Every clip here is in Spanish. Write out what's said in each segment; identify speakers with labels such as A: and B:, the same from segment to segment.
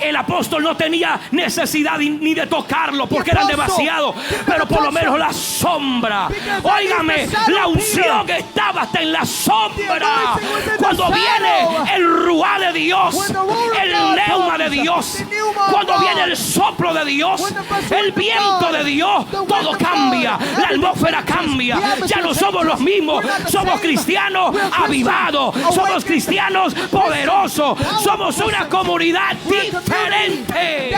A: El apóstol no tenía necesidad ni de tocarlo porque eran demasiados, pero por lo menos la sombra. Óigame, la unción que estaba hasta en la sombra. Cuando viene el ruá de Dios, el neuma de Dios, cuando viene el soplo de Dios, el viento de Dios, todo cambia, la atmósfera cambia. Ya no somos los mismos, somos cristianos avivados, somos cristianos poderosos, somos una comunidad diferente.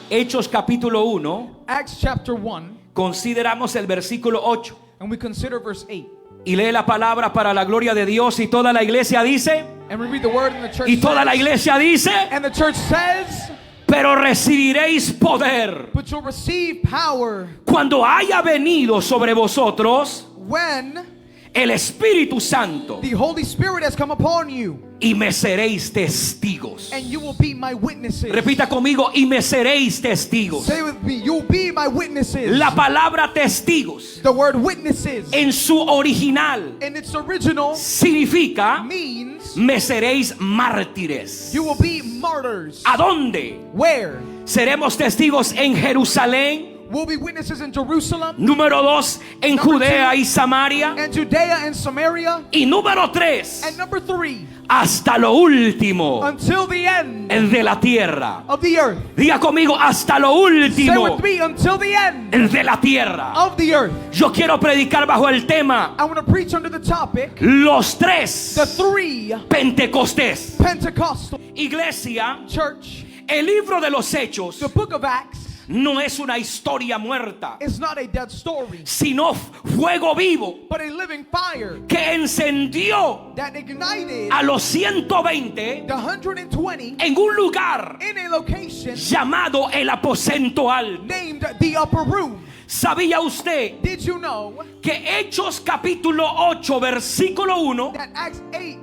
A: Hechos capítulo 1,
B: Acts chapter 1,
A: consideramos el versículo 8
B: and we consider verse 8.
A: y lee la palabra para la gloria de Dios, y toda la iglesia dice,
B: And we read the word in the church.
A: y toda la iglesia dice,
B: And the church says,
A: pero recibiréis poder
B: but you'll receive power
A: cuando haya venido sobre vosotros
B: when
A: el Espíritu Santo,
B: the Holy Spirit has come upon you,
A: y me seréis testigos.
B: and you will be my witnesses.
A: Repita conmigo, y me seréis testigos.
B: Say with me, you'll be my witnesses.
A: La palabra testigos
B: The word witnesses
A: en su original
B: in its original
A: significa
B: means
A: me seréis mártires.
B: you will be martyrs.
A: ¿A dónde?
B: Where?
A: Seremos testigos en Jerusalén.
B: We'll be witnesses in Jerusalem,
A: Número 2, en Judea y Samaria.
B: and Judea and Samaria,
A: Y número 3,
B: and number 3,
A: hasta lo último
B: until the end
A: de la tierra.
B: of the earth.
A: Diga conmigo, hasta lo
B: Say
A: último
B: with me, until the end
A: de la tierra.
B: of the earth.
A: Yo quiero predicar bajo el tema
B: I want to preach under the topic,
A: los tres
B: the 3
A: Pentecostés.
B: Pentecostal.
A: Iglesia,
B: Church,
A: el libro de los Hechos
B: the book of Acts
A: no es una historia muerta,
B: is not a dead story,
A: sino fuego vivo
B: but a living fire
A: que encendió
B: that ignited
A: a los 120
B: the 120
A: en un lugar
B: in a location
A: llamado el aposento alto.
B: named the upper room.
A: ¿Sabía usted
B: Did you know
A: que Hechos capítulo 8 versículo 1
B: that Acts 8,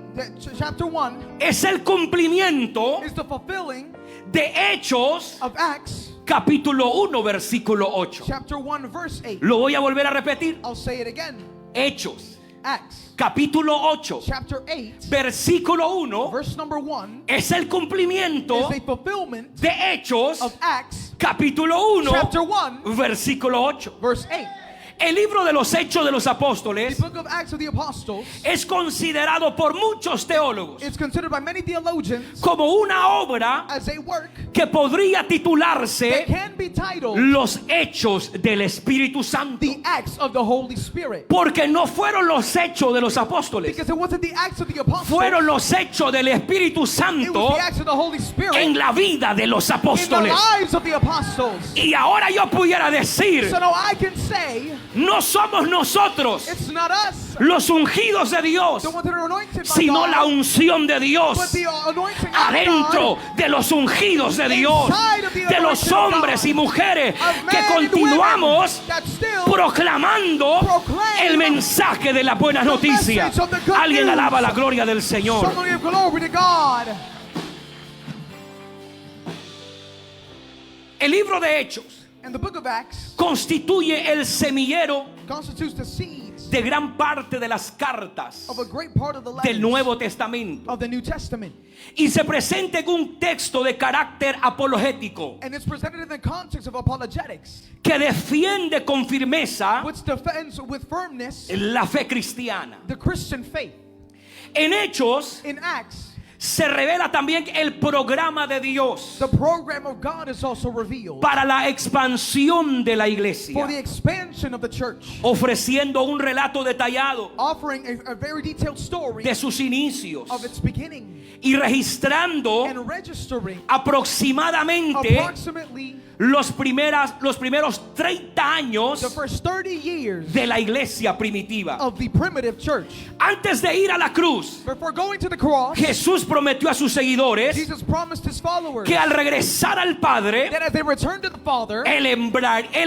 B: chapter 1,
A: es el cumplimiento
B: is the fulfilling
A: de Hechos
B: of Acts
A: capítulo 1 versículo 8?
B: chapter 1 verse 8.
A: Lo voy a volver a repetir.
B: I'll say it again.
A: Hechos
B: Acts
A: capítulo 8
B: chapter 8
A: versículo 1
B: verse number 1
A: es el cumplimiento
B: is a fulfillment
A: de Hechos
B: of Acts
A: capítulo 1
B: chapter 1
A: versículo 8.
B: verse 8.
A: El libro de los Hechos de los
B: The
A: Apóstoles
B: book of Acts of the Apostles
A: es considerado por muchos teólogos
B: is considered by many theologians
A: como una obra
B: as a work
A: que podría
B: that
A: titularse
B: can be titled
A: Los Hechos del Espíritu Santo,
B: the Acts of the Holy Spirit,
A: porque no fueron los hechos de los apóstoles,
B: because it wasn't the Acts of the Apostles,
A: fueron los hechos del Espíritu
B: it was
A: Santo
B: the Acts of the Holy Spirit
A: en la vida de los
B: in the
A: apóstoles.
B: lives of the apostles.
A: Y ahora yo pudiera decir,
B: So now I can say
A: no somos nosotros
B: it's not us,
A: los ungidos de Dios,
B: the ones that are anointed by
A: sino
B: God,
A: la unción de
B: but
A: Dios
B: the anointing of
A: adentro
B: God
A: de los ungidos de Dios, de los hombres y mujeres
B: of
A: que
B: men and
A: continuamos
B: women that still
A: proclamando el mensaje de la buena noticia. Alguien alaba la gloria del Señor.
B: Someone give glory to God.
A: El libro de Hechos
B: And the book of Acts
A: constituye el semillero
B: constitutes the seeds
A: de gran parte de las cartas
B: of a great part of the
A: del
B: letters
A: Nuevo Testamento
B: of the New Testament,
A: y se presenta en un texto de carácter apologético
B: and it's presented in the context of apologetics,
A: que defiende con firmeza
B: which defends with firmness
A: la fe cristiana.
B: the Christian faith.
A: En Hechos
B: In Acts,
A: se revela también el programa de Dios
B: the program of God is also revealed
A: para la expansión de la
B: for the
A: iglesia,
B: expansion of the church,
A: ofreciendo un relato detallado
B: offering a very detailed story
A: de sus inicios
B: of its beginning
A: y registrando
B: and registering
A: aproximadamente
B: approximately
A: los primeros 30
B: the
A: años
B: first 30 years
A: de la iglesia primitiva.
B: of the primitive church.
A: Antes de ir a la cruz,
B: Before going to the cross,
A: Jesús prometió a sus seguidores
B: Jesus promised his followers
A: que al regresar al Padre,
B: that as they returned to the Father,
A: Él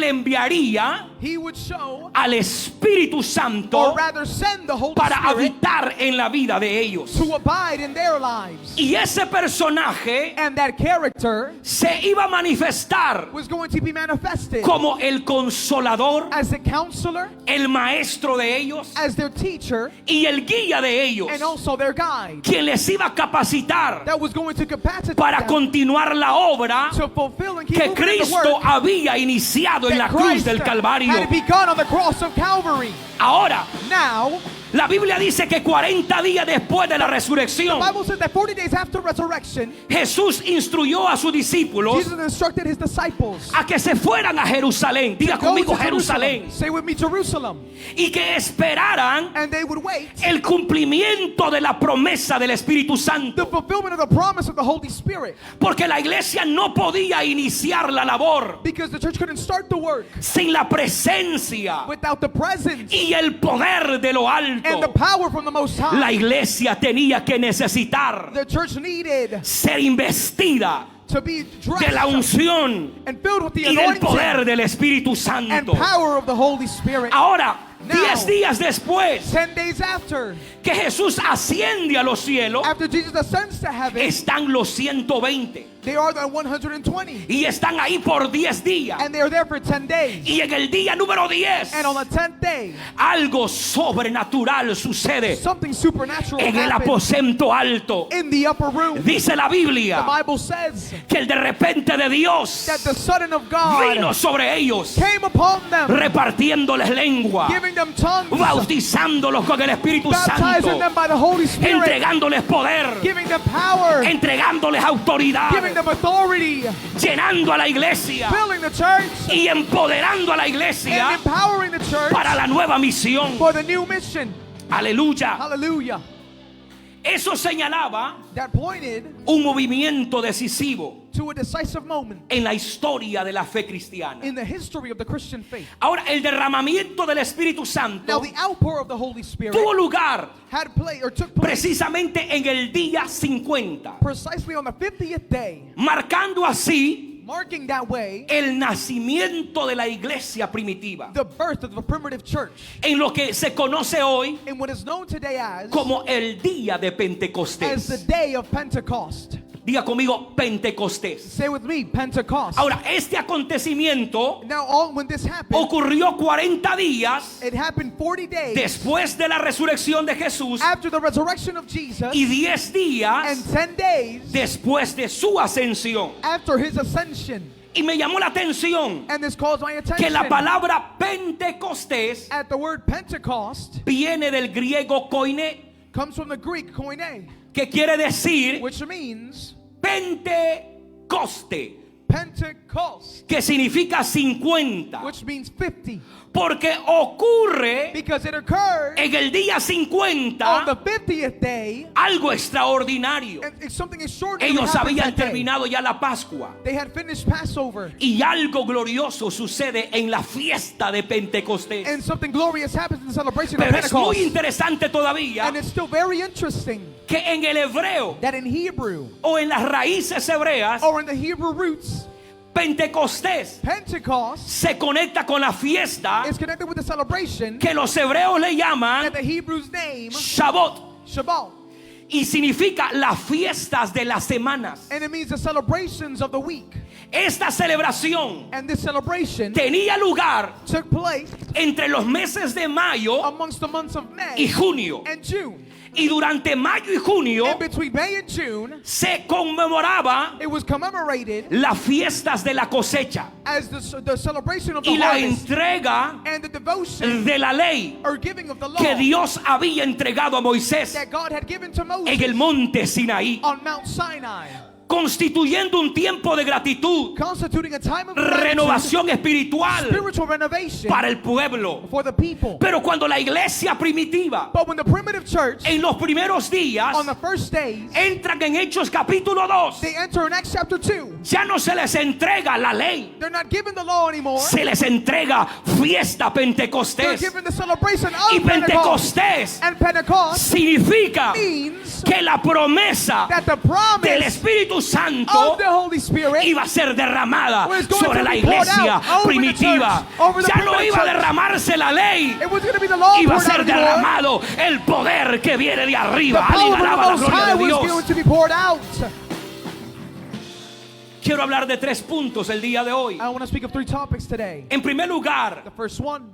A: enviaría
B: he would show,
A: al Espíritu Santo
B: or rather send the Holy
A: para
B: Spirit
A: habitar en la vida de ellos.
B: to abide in their lives.
A: Y ese personaje
B: And that character
A: se iba a manifestar
B: was going to be manifested
A: como el consolador,
B: as a counselor,
A: el maestro de ellos
B: as their teacher,
A: y el guía de ellos,
B: and also their guide,
A: quien les iba a capacitar capacitar
B: that was going to capacitate
A: para
B: them
A: continuar la obra
B: to fulfill and keep
A: que
B: moving in the
A: Cristo
B: work
A: había iniciado en la
B: that
A: cruz
B: Christ
A: del Calvario.
B: had begun on the cross of Calvary.
A: Ahora,
B: Now,
A: la Biblia dice que 40 días después de la resurrección,
B: the Bible says that 40 days after resurrection,
A: Jesús instruyó a sus discípulos
B: Jesus instructed his disciples
A: a que se fueran a Jerusalén. Diga
B: to go
A: conmigo
B: to
A: Jerusalén.
B: Jerusalem. Say with me, Jerusalem.
A: Y que esperaran
B: And they would wait
A: el cumplimiento de la promesa del Espíritu
B: the
A: Santo.
B: fulfillment of the promise of the Holy Spirit.
A: Porque la iglesia no podía iniciar la labor
B: Because the church couldn't start the work
A: sin la presencia
B: without the presence
A: y el poder de lo
B: and the
A: alto.
B: power from the Most High.
A: La iglesia tenía que necesitar
B: The church needed
A: ser investida
B: to be
A: de la
B: dressed
A: unción
B: and filled with the
A: y del
B: anointing
A: poder del Espíritu
B: and
A: Santo.
B: power of the Holy Spirit.
A: Ahora,
B: Now,
A: 10 días después
B: 10 days after
A: que Jesús asciende a los cielos,
B: Jesus ascends to heaven,
A: están los 120
B: they are the 120.
A: y están ahí por 10 días.
B: And they are there for 10 days.
A: Y en el día número 10,
B: And on the 10th day,
A: algo sobrenatural sucede
B: something supernatural
A: en el
B: happened
A: aposento alto.
B: in the upper room.
A: Dice la
B: The
A: Biblia
B: Bible says
A: que el de repente de Dios
B: that the Son of
A: vino
B: God
A: sobre ellos,
B: came upon them,
A: repartiéndoles lengua,
B: giving them tongues,
A: bautizándolos con el Espíritu
B: baptizing
A: Santo,
B: them by the Holy Spirit,
A: entregándoles poder,
B: giving them power,
A: entregándoles autoridad,
B: giving them authority,
A: llenando a la iglesia
B: filling the church,
A: y empoderando a la
B: and
A: iglesia
B: empowering the church
A: para la nueva misión.
B: for the new mission.
A: Aleluya.
B: Hallelujah.
A: Eso señalaba
B: That pointed
A: un movimiento decisivo
B: to a decisive moment
A: en la historia de la fe cristiana.
B: in the history of the Christian faith.
A: Ahora, el derramamiento del Espíritu
B: Now,
A: Santo
B: the outpour of the Holy Spirit
A: tuvo lugar
B: took place
A: precisamente en el día 50,
B: precisely on the 50th day,
A: marcando así
B: marking that way
A: el nacimiento de la iglesia primitiva,
B: the birth of the primitive church
A: en lo que se conoce hoy
B: in what is known today as
A: como el día de
B: the
A: Pentecostés.
B: day of Pentecost.
A: Diga conmigo Pentecostés.
B: Say with me, Pentecost.
A: Ahora, este acontecimiento
B: Now, when this happened,
A: ocurrió 40 días
B: it happened 40 days
A: después de la resurrección de Jesús
B: after the resurrection of Jesus
A: y 10
B: and
A: días
B: 10 days
A: después de su ascensión.
B: after his ascension.
A: Y me llamó la atención
B: And this calls my
A: que
B: attention
A: la palabra Pentecostés
B: at the word Pentecost
A: viene del griego koine,
B: comes from the Greek koine,
A: que quiere decir
B: which means
A: Pentecoste,
B: Pentecost,
A: que significa 50,
B: which means 50,
A: porque ocurre
B: because it occurred
A: en el día
B: on
A: 50
B: the 50th day,
A: algo extraordinario.
B: and it's something extraordinary
A: Ellos
B: happened
A: habían
B: that day.
A: terminado ya la Pascua
B: They had finished Passover,
A: y algo glorioso sucede en la fiesta de Pentecostés.
B: and something glorious happens in the celebration of
A: Pero es muy
B: Pentecost.
A: interesante todavía
B: And it's still very interesting
A: que en el hebreo
B: that in Hebrew,
A: o en las raíces hebreas,
B: or in the Hebrew roots,
A: Pentecostés
B: Pentecost
A: se conecta con la fiesta
B: is connected with the celebration
A: que los hebreos le
B: that
A: llaman
B: the Hebrews name
A: Shabbat
B: Shabbat.
A: y significa las fiestas de las semanas.
B: And it means the celebrations of the week.
A: Esta celebración
B: And this celebration
A: tenía lugar
B: took place
A: entre los meses de mayo
B: amongst the months of
A: y
B: May
A: junio.
B: and June.
A: Y durante mayo y junio
B: And between May and June,
A: se conmemoraba
B: it was commemorated
A: las fiestas de la cosecha
B: as the celebration of the
A: y la
B: harvest
A: entrega
B: and the devotion
A: de la ley
B: or giving of the law
A: que Dios había entregado a Moisés
B: that God had given to
A: en
B: Moses
A: el monte Sinaí,
B: on Mount Sinai,
A: constituyendo un tiempo de gratitud,
B: constituting a time of gratitude,
A: renovación espiritual
B: spiritual renovation
A: para el pueblo.
B: for the people.
A: Pero cuando la iglesia primitiva
B: But when the primitive church
A: en los primeros días
B: on the first days,
A: entran en Hechos capítulo 2,
B: they enter in Acts chapter 2.
A: ya no se les entrega la ley,
B: They're not given the law anymore.
A: se les entrega fiesta
B: They're
A: Pentecostés.
B: given the celebration
A: Y
B: of Pentecost.
A: Pentecostés
B: And Pentecost
A: significa
B: means
A: que la promesa
B: that the
A: del
B: promise
A: Espíritu Santo
B: of the Holy Spirit
A: iba a ser derramada
B: was going
A: sobre
B: to
A: la
B: be poured
A: iglesia
B: out over the
A: primitiva.
B: church, over the
A: Ya no
B: primitive
A: iba a
B: church.
A: derramarse la ley,
B: It was going to be the law
A: iba a
B: poured out
A: ser
B: anymore.
A: derramado el poder que viene de
B: The
A: arriba.
B: power
A: Alguien
B: of the
A: alaba la
B: Most
A: gloria
B: High
A: de
B: was
A: Dios.
B: going to be poured out.
A: Quiero hablar de 3 puntos el día de hoy.
B: I want to speak of 3 topics today.
A: En primer lugar,
B: The first one,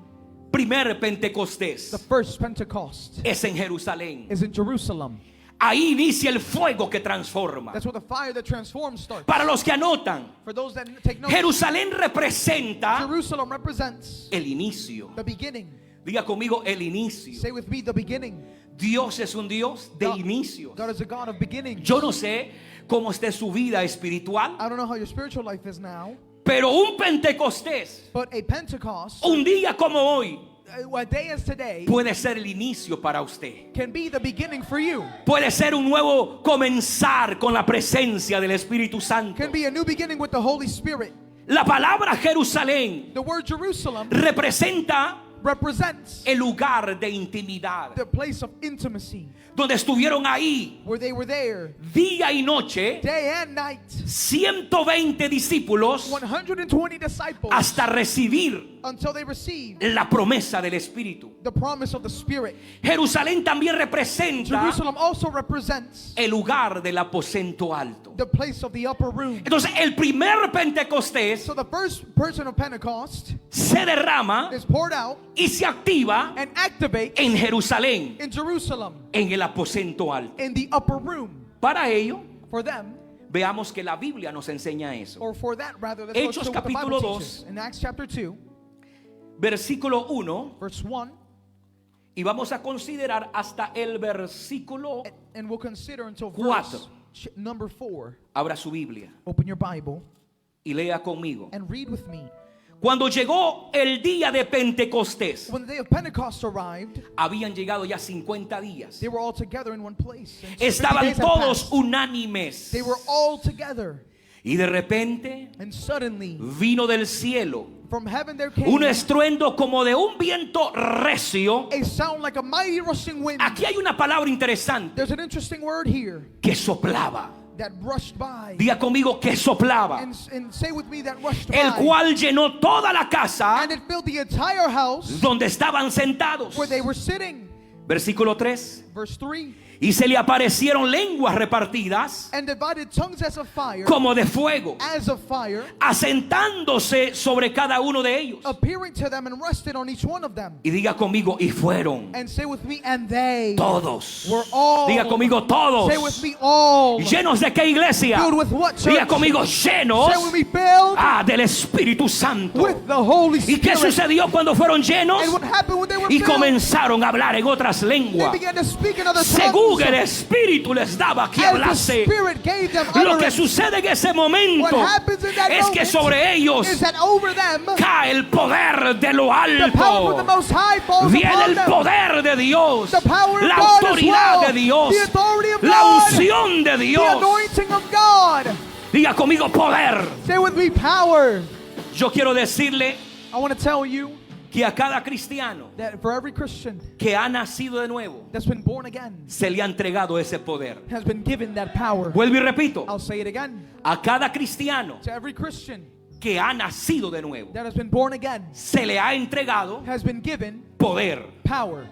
A: primer
B: the
A: Pentecostés
B: first Pentecost,
A: es en Jerusalén.
B: is in Jerusalem.
A: Ahí inicia el fuego que transforma.
B: That's where the fire that transforms starts.
A: Para los que anotan,
B: For those that take notes,
A: Jerusalén representa
B: Jerusalem represents
A: el inicio.
B: the beginning.
A: Diga conmigo el inicio.
B: Say with me, the beginning.
A: Dios es un Dios de inicios.
B: God is a God of beginnings.
A: Yo no sé cómo esté su vida espiritual,
B: I don't know how your spiritual life is now,
A: pero un Pentecostés,
B: but a Pentecost,
A: un día como hoy,
B: a day as today,
A: puede ser el inicio para usted.
B: can be the beginning for you.
A: Puede ser un nuevo comenzar con la presencia del Espíritu Santo.
B: Can be a new beginning with the Holy Spirit.
A: La palabra Jerusalén
B: The word Jerusalem
A: representa
B: represents
A: el lugar de intimidad,
B: the place of intimacy,
A: donde estuvieron ahí
B: where they were there
A: día y noche
B: day and night.
A: 120 discípulos
B: 120 disciples
A: hasta recibir
B: until they received
A: la promesa del Espíritu.
B: the promise of the Spirit.
A: Jerusalén también representa
B: Jerusalem also represents
A: el lugar del aposento alto.
B: the place of the upper room.
A: Entonces el primer Pentecostés
B: So the first person of Pentecost
A: se derrama
B: is poured out
A: y se activa
B: and activates
A: en Jerusalén,
B: in Jerusalem,
A: en el aposento alto.
B: in the upper room.
A: Para ello,
B: For them,
A: veamos que la Biblia nos enseña eso.
B: or for that rather, let's
A: Hechos
B: look at what the
A: capítulo
B: Bible
A: 2.
B: teaches. In Acts chapter 2,
A: Versículo 1,
B: verse 1,
A: y vamos a considerar hasta el versículo.
B: and we'll consider until
A: Cuatro.
B: verse number 4.
A: Abra su Biblia
B: Open your Bible
A: y lea conmigo.
B: and read with me.
A: Cuando llegó el día de Pentecostés,
B: When the day of Pentecost arrived,
A: habían llegado ya 50 días.
B: they were all together in one place. And 50
A: Estaban
B: days had
A: todos
B: passed.
A: unánimes.
B: They were all together.
A: Y de repente
B: And suddenly,
A: vino del cielo
B: from heaven there came
A: un estruendo como de un viento recio.
B: a sound like a mighty rushing wind.
A: Aquí hay una palabra interesante,
B: There's an interesting word here
A: que soplaba.
B: that rushed by.
A: Diga conmigo que soplaba.
B: And say with me, that rushed
A: El
B: by.
A: cual llenó toda la casa
B: And it filled the entire house
A: donde estaban sentados.
B: where they were sitting.
A: Versículo 3.
B: Verse 3.
A: Y se le aparecieron lenguas repartidas
B: And divided tongues as of fire,
A: como de fuego,
B: as of fire,
A: asentándose sobre cada uno de ellos.
B: appearing to them and rested on each one of them.
A: Y diga conmigo, y fueron
B: And say with me, and they
A: todos.
B: were all.
A: Diga conmigo, todos.
B: Say with me, all.
A: ¿Llenos de qué iglesia?
B: Filled with what, church?
A: Diga conmigo, llenos
B: Say with me, filled
A: del Espíritu Santo.
B: with the Holy
A: ¿Y qué
B: Spirit.
A: sucedió cuando fueron llenos?
B: And what happened when they were
A: Y
B: filled?
A: comenzaron a hablar en otras
B: They
A: lenguas,
B: began to speak in other
A: según
B: tongues.
A: el Espíritu les daba que
B: As the
A: hablase.
B: Spirit gave them
A: Lo que
B: utterance.
A: sucede en ese momento
B: What happens in that
A: es que
B: moment
A: sobre ellos
B: is that over them
A: cae el poder de lo
B: the power of the
A: alto.
B: Most High falls
A: Viene
B: upon
A: el
B: them.
A: poder de Dios,
B: The power of
A: la
B: God as
A: autoridad
B: well.
A: de Dios,
B: The authority of
A: la
B: God.
A: unción de
B: The
A: Dios.
B: anointing of God.
A: Diga conmigo poder.
B: Say with me, power.
A: Yo quiero decirle
B: I want to tell you
A: que a cada cristiano
B: that for every Christian
A: que ha nacido de nuevo
B: that's been born again
A: se le ha entregado ese poder.
B: has been given that power.
A: Vuelvo y repito,
B: I'll say it again.
A: a cada cristiano
B: To every Christian
A: que ha nacido de nuevo
B: that has been born again
A: se le ha entregado
B: has been given
A: poder.
B: power.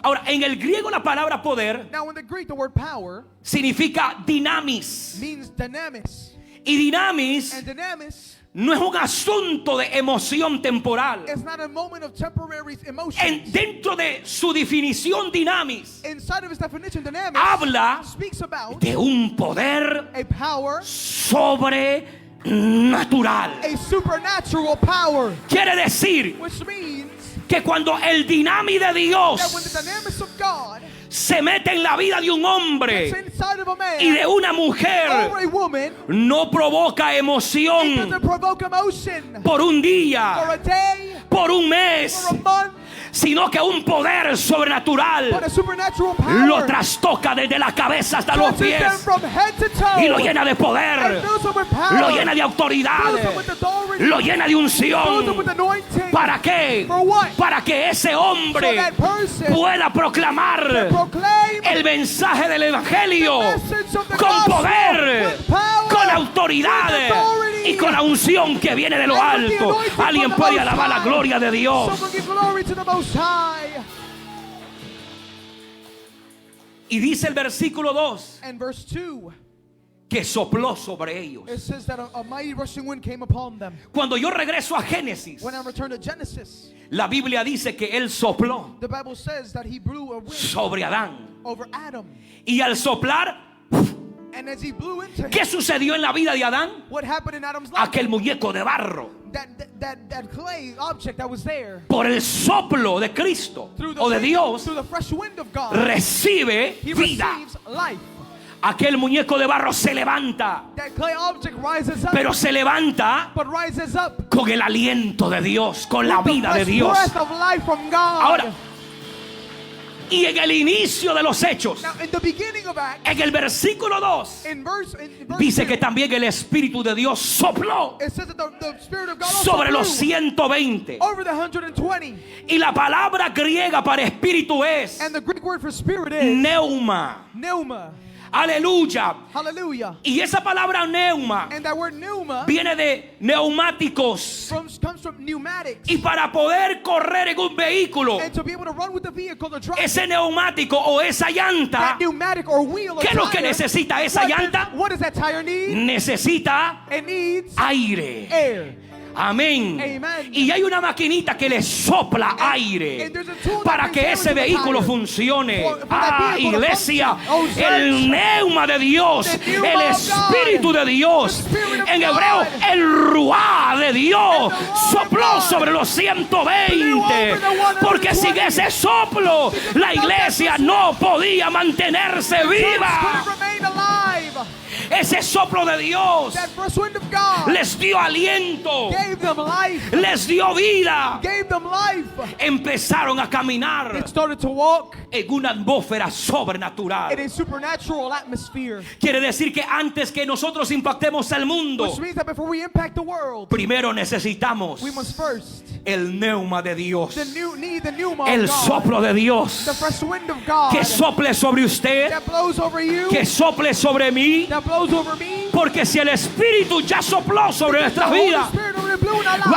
A: Ahora, en el griego la palabra poder
B: Now in the Greek, the word power
A: significa dinamis.
B: means dynamis.
A: Y dinamis
B: And dynamis
A: no es un asunto de emoción temporal.
B: is not a moment of temporary emotion.
A: Dentro de su definición dinamis,
B: Inside of its definition, dynamis
A: habla
B: speaks about
A: de un poder
B: a power,
A: sobrenatural.
B: a supernatural power,
A: Quiere decir
B: which means
A: que cuando el dinamis de
B: that when the
A: Dios
B: dynamis of God
A: se mete en la vida de un
B: is
A: hombre
B: inside of a man
A: y de una
B: or
A: mujer,
B: a woman,
A: no provoca
B: it
A: emoción
B: doesn't provoke emotion
A: por un
B: for
A: día,
B: a day,
A: por un mes,
B: for a month,
A: sino que un poder
B: but
A: sobrenatural
B: a supernatural power
A: lo trastoca desde la cabeza hasta los
B: touches them
A: pies
B: from head to toe
A: y lo llena de
B: and
A: poder,
B: fills them with power,
A: lo llena de autoridad,
B: fills them with authority,
A: lo llena de
B: fills them with
A: unción.
B: anointing.
A: ¿Para qué?
B: For what?
A: Para que ese
B: So
A: hombre
B: that person
A: pueda proclamar
B: proclaim
A: el mensaje del Evangelio
B: the message of the
A: con
B: gospel
A: poder,
B: with power,
A: con autoridad
B: with authority,
A: y con la unción que viene de lo
B: and with the
A: alto.
B: anointing from
A: Alguien
B: the
A: puede
B: Most
A: alabar la
B: High.
A: gloria de Dios.
B: Someone give glory to the Most High.
A: Y dice el versículo 2
B: And verse 2,
A: que sopló sobre ellos.
B: it says that a mighty rushing wind came upon them.
A: Cuando yo regreso a Génesis,
B: When I return to Genesis,
A: la Biblia dice que él sopló
B: the Bible says that he blew a wind
A: sobre Adán.
B: over Adam.
A: Y al soplar,
B: And as he blew into him,
A: ¿qué sucedió en la vida de Adán?
B: what happened in Adam's life?
A: Aquel muñeco de barro,
B: That clay object that was there,
A: por el soplo de Cristo
B: through the
A: o de
B: wind-
A: Dios,
B: through the fresh wind of God,
A: recibe
B: he
A: vida.
B: receives life.
A: Aquel muñeco de barro se levanta,
B: That clay object rises up,
A: pero se levanta
B: but rises up
A: con el aliento de Dios, con la
B: with the
A: vida de
B: fresh
A: Dios.
B: breath of life from God.
A: Ahora, y en el inicio de los hechos,
B: Now, in the beginning of Acts,
A: en el versículo 2,
B: in verse
A: dice
B: 2,
A: que también el Espíritu de Dios sopló
B: it says that the Spirit of God also
A: sobre los
B: blew
A: 120.
B: over the 120.
A: Y la palabra griega para espíritu es
B: And the Greek word for spirit is
A: pneuma.
B: pneuma.
A: Aleluya.
B: Hallelujah.
A: Y esa palabra pneuma
B: And that word pneuma
A: viene de neumáticos.
B: comes from pneumatics.
A: Y para poder correr en un vehículo,
B: And to be able to run with the vehicle, the drive,
A: ese neumático o esa llanta,
B: that pneumatic or wheel or
A: ¿qué es lo que
B: tire,
A: necesita esa llanta?
B: what does that tire need?
A: Necesita
B: It needs
A: aire.
B: air.
A: Amén.
B: Amen.
A: Y hay una maquinita que le sopla aire
B: and there's a tool that
A: para
B: brings
A: que
B: air
A: ese
B: into the
A: vehículo
B: tire.
A: funcione.
B: For that vehicle to
A: Iglesia,
B: function. Oh, church.
A: el pneuma de Dios,
B: The pneuma
A: el
B: of
A: Espíritu
B: God.
A: de Dios,
B: The Spirit of
A: en
B: God.
A: hebreo, el ruá de Dios
B: And the ruah of
A: sopló
B: God.
A: sobre los 120.
B: Blew over the 120.
A: Porque sin ese soplo, la iglesia no podía mantenerse
B: Church
A: viva.
B: couldn't remain alive.
A: Ese soplo de Dios
B: That fresh wind of God
A: les dio aliento,
B: gave them life.
A: les dio vida.
B: Gave them life.
A: Empezaron a caminar
B: It started to walk
A: en una atmósfera
B: in
A: sobrenatural.
B: a supernatural atmosphere.
A: Quiere decir que antes que nosotros impactemos el mundo,
B: Which means that before we impact the world,
A: primero necesitamos
B: we must first
A: el pneuma de Dios,
B: need the pneuma
A: el
B: of God.
A: soplo de Dios,
B: The fresh wind of God
A: que sople sobre usted,
B: that blows over you,
A: que sople sobre mí,
B: that blows over me.
A: porque si el Espíritu ya sopló sobre
B: The
A: nuestras
B: Holy
A: vidas,
B: Spirit already blew in our lives.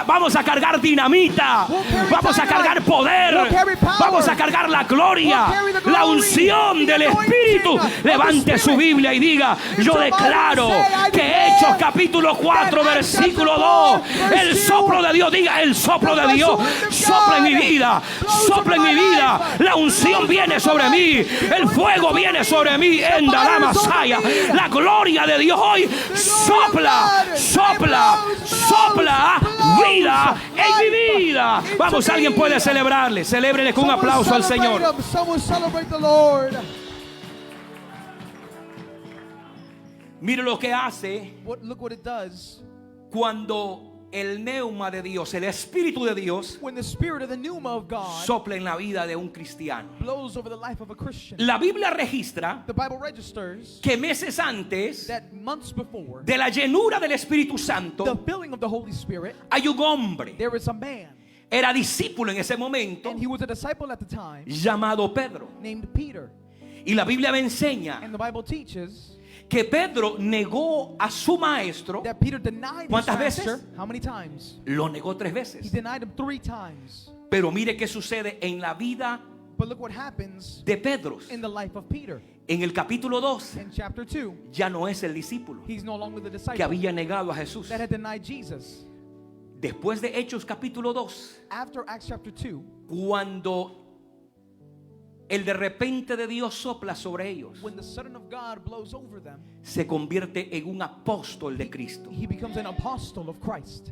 A: vamos a cargar dinamita,
B: We'll carry
A: vamos a cargar
B: dynamite.
A: poder,
B: We'll carry power.
A: vamos a cargar la gloria,
B: We'll carry the
A: la
B: glory,
A: unción
B: the
A: del
B: anointing
A: Espíritu.
B: of the
A: Levante su
B: Spirit.
A: Biblia y diga:
B: Lift
A: yo
B: your Bible
A: declaro
B: and say, I
A: que
B: declare
A: Hechos capítulo 4
B: that Acts
A: versículo
B: chapter
A: 2,
B: 4,
A: el
B: verse
A: soplo
B: 2,
A: de Dios, diga el soplo
B: the
A: de Dios,
B: fresh wind of
A: sopla en mi
B: God
A: vida,
B: blows
A: sopla en
B: over
A: mi
B: my
A: vida,
B: life,
A: la unción
B: blows
A: viene
B: over
A: sobre
B: my
A: mí,
B: life,
A: el
B: the
A: fuego
B: anointing
A: viene
B: is
A: sobre mí,
B: the
A: en
B: fire
A: Dalama
B: is over
A: Saya,
B: me.
A: la gloria de Dios hoy sopla,
B: God,
A: sopla,
B: it blows,
A: sopla
B: blows,
A: vida en mi
B: life
A: vida.
B: into
A: Vamos,
B: me.
A: alguien puede celebrarle, celébrele con un
B: Someone
A: aplauso al
B: celebrate
A: Señor.
B: Him. Someone celebrate the Lord.
A: Mire lo que hace
B: Look what it does
A: cuando el pneuma de Dios, el Espíritu de Dios,
B: when the spirit of the pneuma of God
A: sopla en la vida de un cristiano.
B: blows over the life of a Christian.
A: La Biblia registra
B: The Bible registers
A: que meses antes
B: that months before
A: de la llenura del Espíritu
B: the
A: Santo,
B: filling of the Holy Spirit,
A: hay un hombre,
B: there is a man,
A: era discípulo en ese momento,
B: and he was a disciple at the time,
A: llamado Pedro.
B: named Peter.
A: Y la Biblia me enseña
B: And the Bible teaches
A: que Pedro negó a su maestro.
B: that Peter denied his
A: ¿Cuántas
B: master.
A: veces?
B: How many times?
A: Lo negó 3
B: He
A: veces.
B: denied him 3 times.
A: Pero mire qué sucede en la vida
B: But look what happens
A: de Pedro.
B: in the life of Peter.
A: En el capítulo 2
B: In chapter 2,
A: ya no es el discípulo
B: he's no longer the
A: que
B: disciple
A: había negado a Jesús.
B: that had denied Jesus.
A: Después de Hechos capítulo 2,
B: After Acts chapter 2,
A: cuando el de repente de Dios sopla sobre ellos,
B: when the Son of God blows over them,
A: se convierte en un apóstol de Cristo.
B: he becomes an apostle of Christ.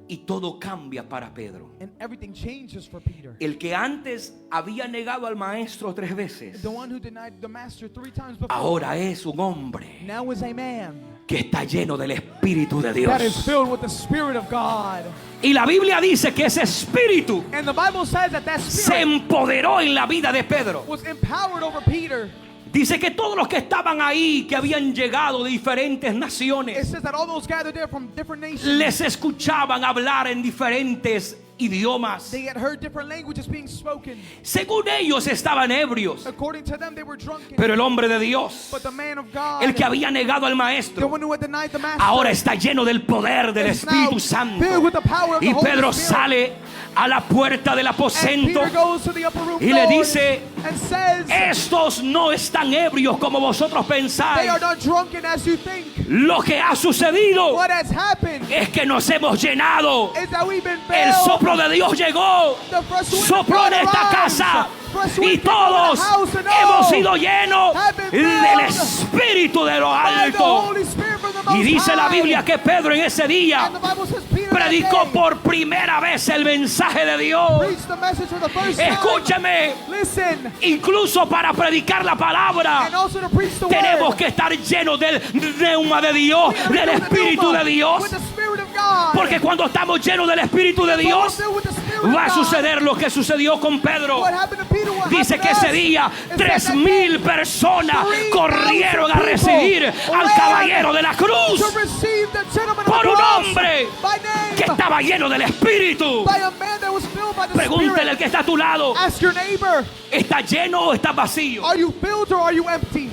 A: Y todo cambia para Pedro.
B: And everything changes for Peter.
A: El que antes había negado al maestro 3 veces,
B: The one who denied the master 3 times before,
A: ahora es un hombre
B: now is a man
A: que está lleno del Espíritu de
B: that is
A: Dios.
B: filled with the Spirit of God.
A: Y la Biblia dice que ese espíritu
B: And the Bible says that that
A: se
B: Spirit
A: empoderó en la vida de Pedro.
B: was empowered over Peter.
A: Dice que todos los que estaban ahí, que habían llegado de diferentes
B: It
A: naciones,
B: says that all those gathered there from different nations,
A: les escuchaban hablar en diferentes idiomas.
B: they had heard different languages being spoken.
A: Según ellos estaban ebrios,
B: According to them, they were drunken.
A: pero el hombre de Dios,
B: But the man of God,
A: el que había negado al
B: the
A: maestro,
B: one who had denied the master,
A: ahora está lleno del poder del
B: is now
A: Espíritu Santo.
B: filled with the power of the
A: Y
B: Holy
A: Pedro
B: Spirit.
A: sale a la puerta del
B: And
A: aposento
B: Peter goes to the upper room
A: y le
B: door
A: dice:
B: and says,
A: estos no están ebrios como vosotros
B: they
A: pensáis.
B: are not drunken as you think.
A: Lo que ha sucedido
B: What has happened
A: es que nos hemos llenado.
B: is that we've been
A: El
B: filled.
A: soplo de Dios llegó,
B: The fresh wind of
A: sopló en
B: God
A: esta
B: arrives.
A: casa
B: Fresh
A: y
B: wind came
A: todos
B: over the house and
A: hemos
B: all
A: sido llenos
B: have been
A: del
B: filled
A: Espíritu de lo
B: by the
A: alto.
B: Holy Spirit from the Most
A: Y dice la
B: High.
A: Biblia que Pedro en ese día
B: And the Bible says Peter that
A: predicó
B: day
A: por primera vez el mensaje de Dios.
B: preached the message for the first time.
A: Escúcheme,
B: Listen,
A: incluso para predicar la palabra
B: and also to preach the
A: tenemos
B: word.
A: que estar llenos del neuma de Dios,
B: We have to
A: del
B: do the
A: Espíritu
B: pneuma
A: de Dios.
B: with the Spirit of God.
A: Porque cuando estamos llenos del Espíritu de
B: When we're
A: Dios,
B: filled with the Spirit of
A: va a
B: God,
A: suceder lo que sucedió con Pedro.
B: what happened to Peter, what
A: Dice
B: happened
A: que
B: to
A: ese
B: us
A: día
B: is that
A: 3,000 personas
B: 3,000
A: corrieron a
B: people
A: recibir al
B: ran
A: caballero de la cruz
B: to receive the gentleman of
A: por
B: the
A: un
B: cross
A: hombre
B: by name,
A: que estaba lleno del Espíritu.
B: by a man that was filled by the
A: Pregúntele al
B: Spirit.
A: que está a tu lado,
B: Ask your neighbor,
A: ¿está lleno o está vacío?
B: are you filled or are you empty?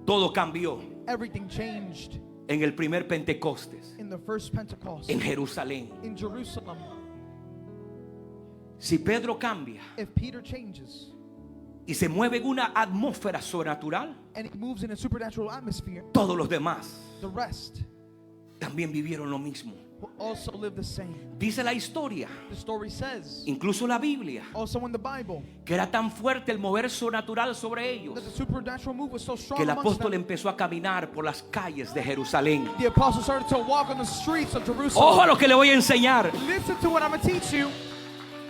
A: Todo cambió
B: Everything changed
A: en el primer Pentecostés
B: in the first Pentecost
A: en Jerusalén.
B: in Jerusalem.
A: Si Pedro cambia
B: If Peter changes
A: y se mueve en una atmósfera sobrenatural,
B: and he moves in a supernatural atmosphere,
A: todos los demás
B: the rest
A: también vivieron lo mismo.
B: will also live the same.
A: Dice la historia,
B: The story says,
A: incluso la Biblia,
B: also in the Bible,
A: que era tan fuerte el mover sobrenatural sobre ellos
B: that the supernatural move was so strong
A: que el
B: amongst
A: apóstol
B: them.
A: empezó a caminar por las calles de Jerusalén.
B: The apostles started to walk on the streets of Jerusalem.
A: Ojo a lo que le voy a enseñar.
B: Listen to what I'm going to teach you.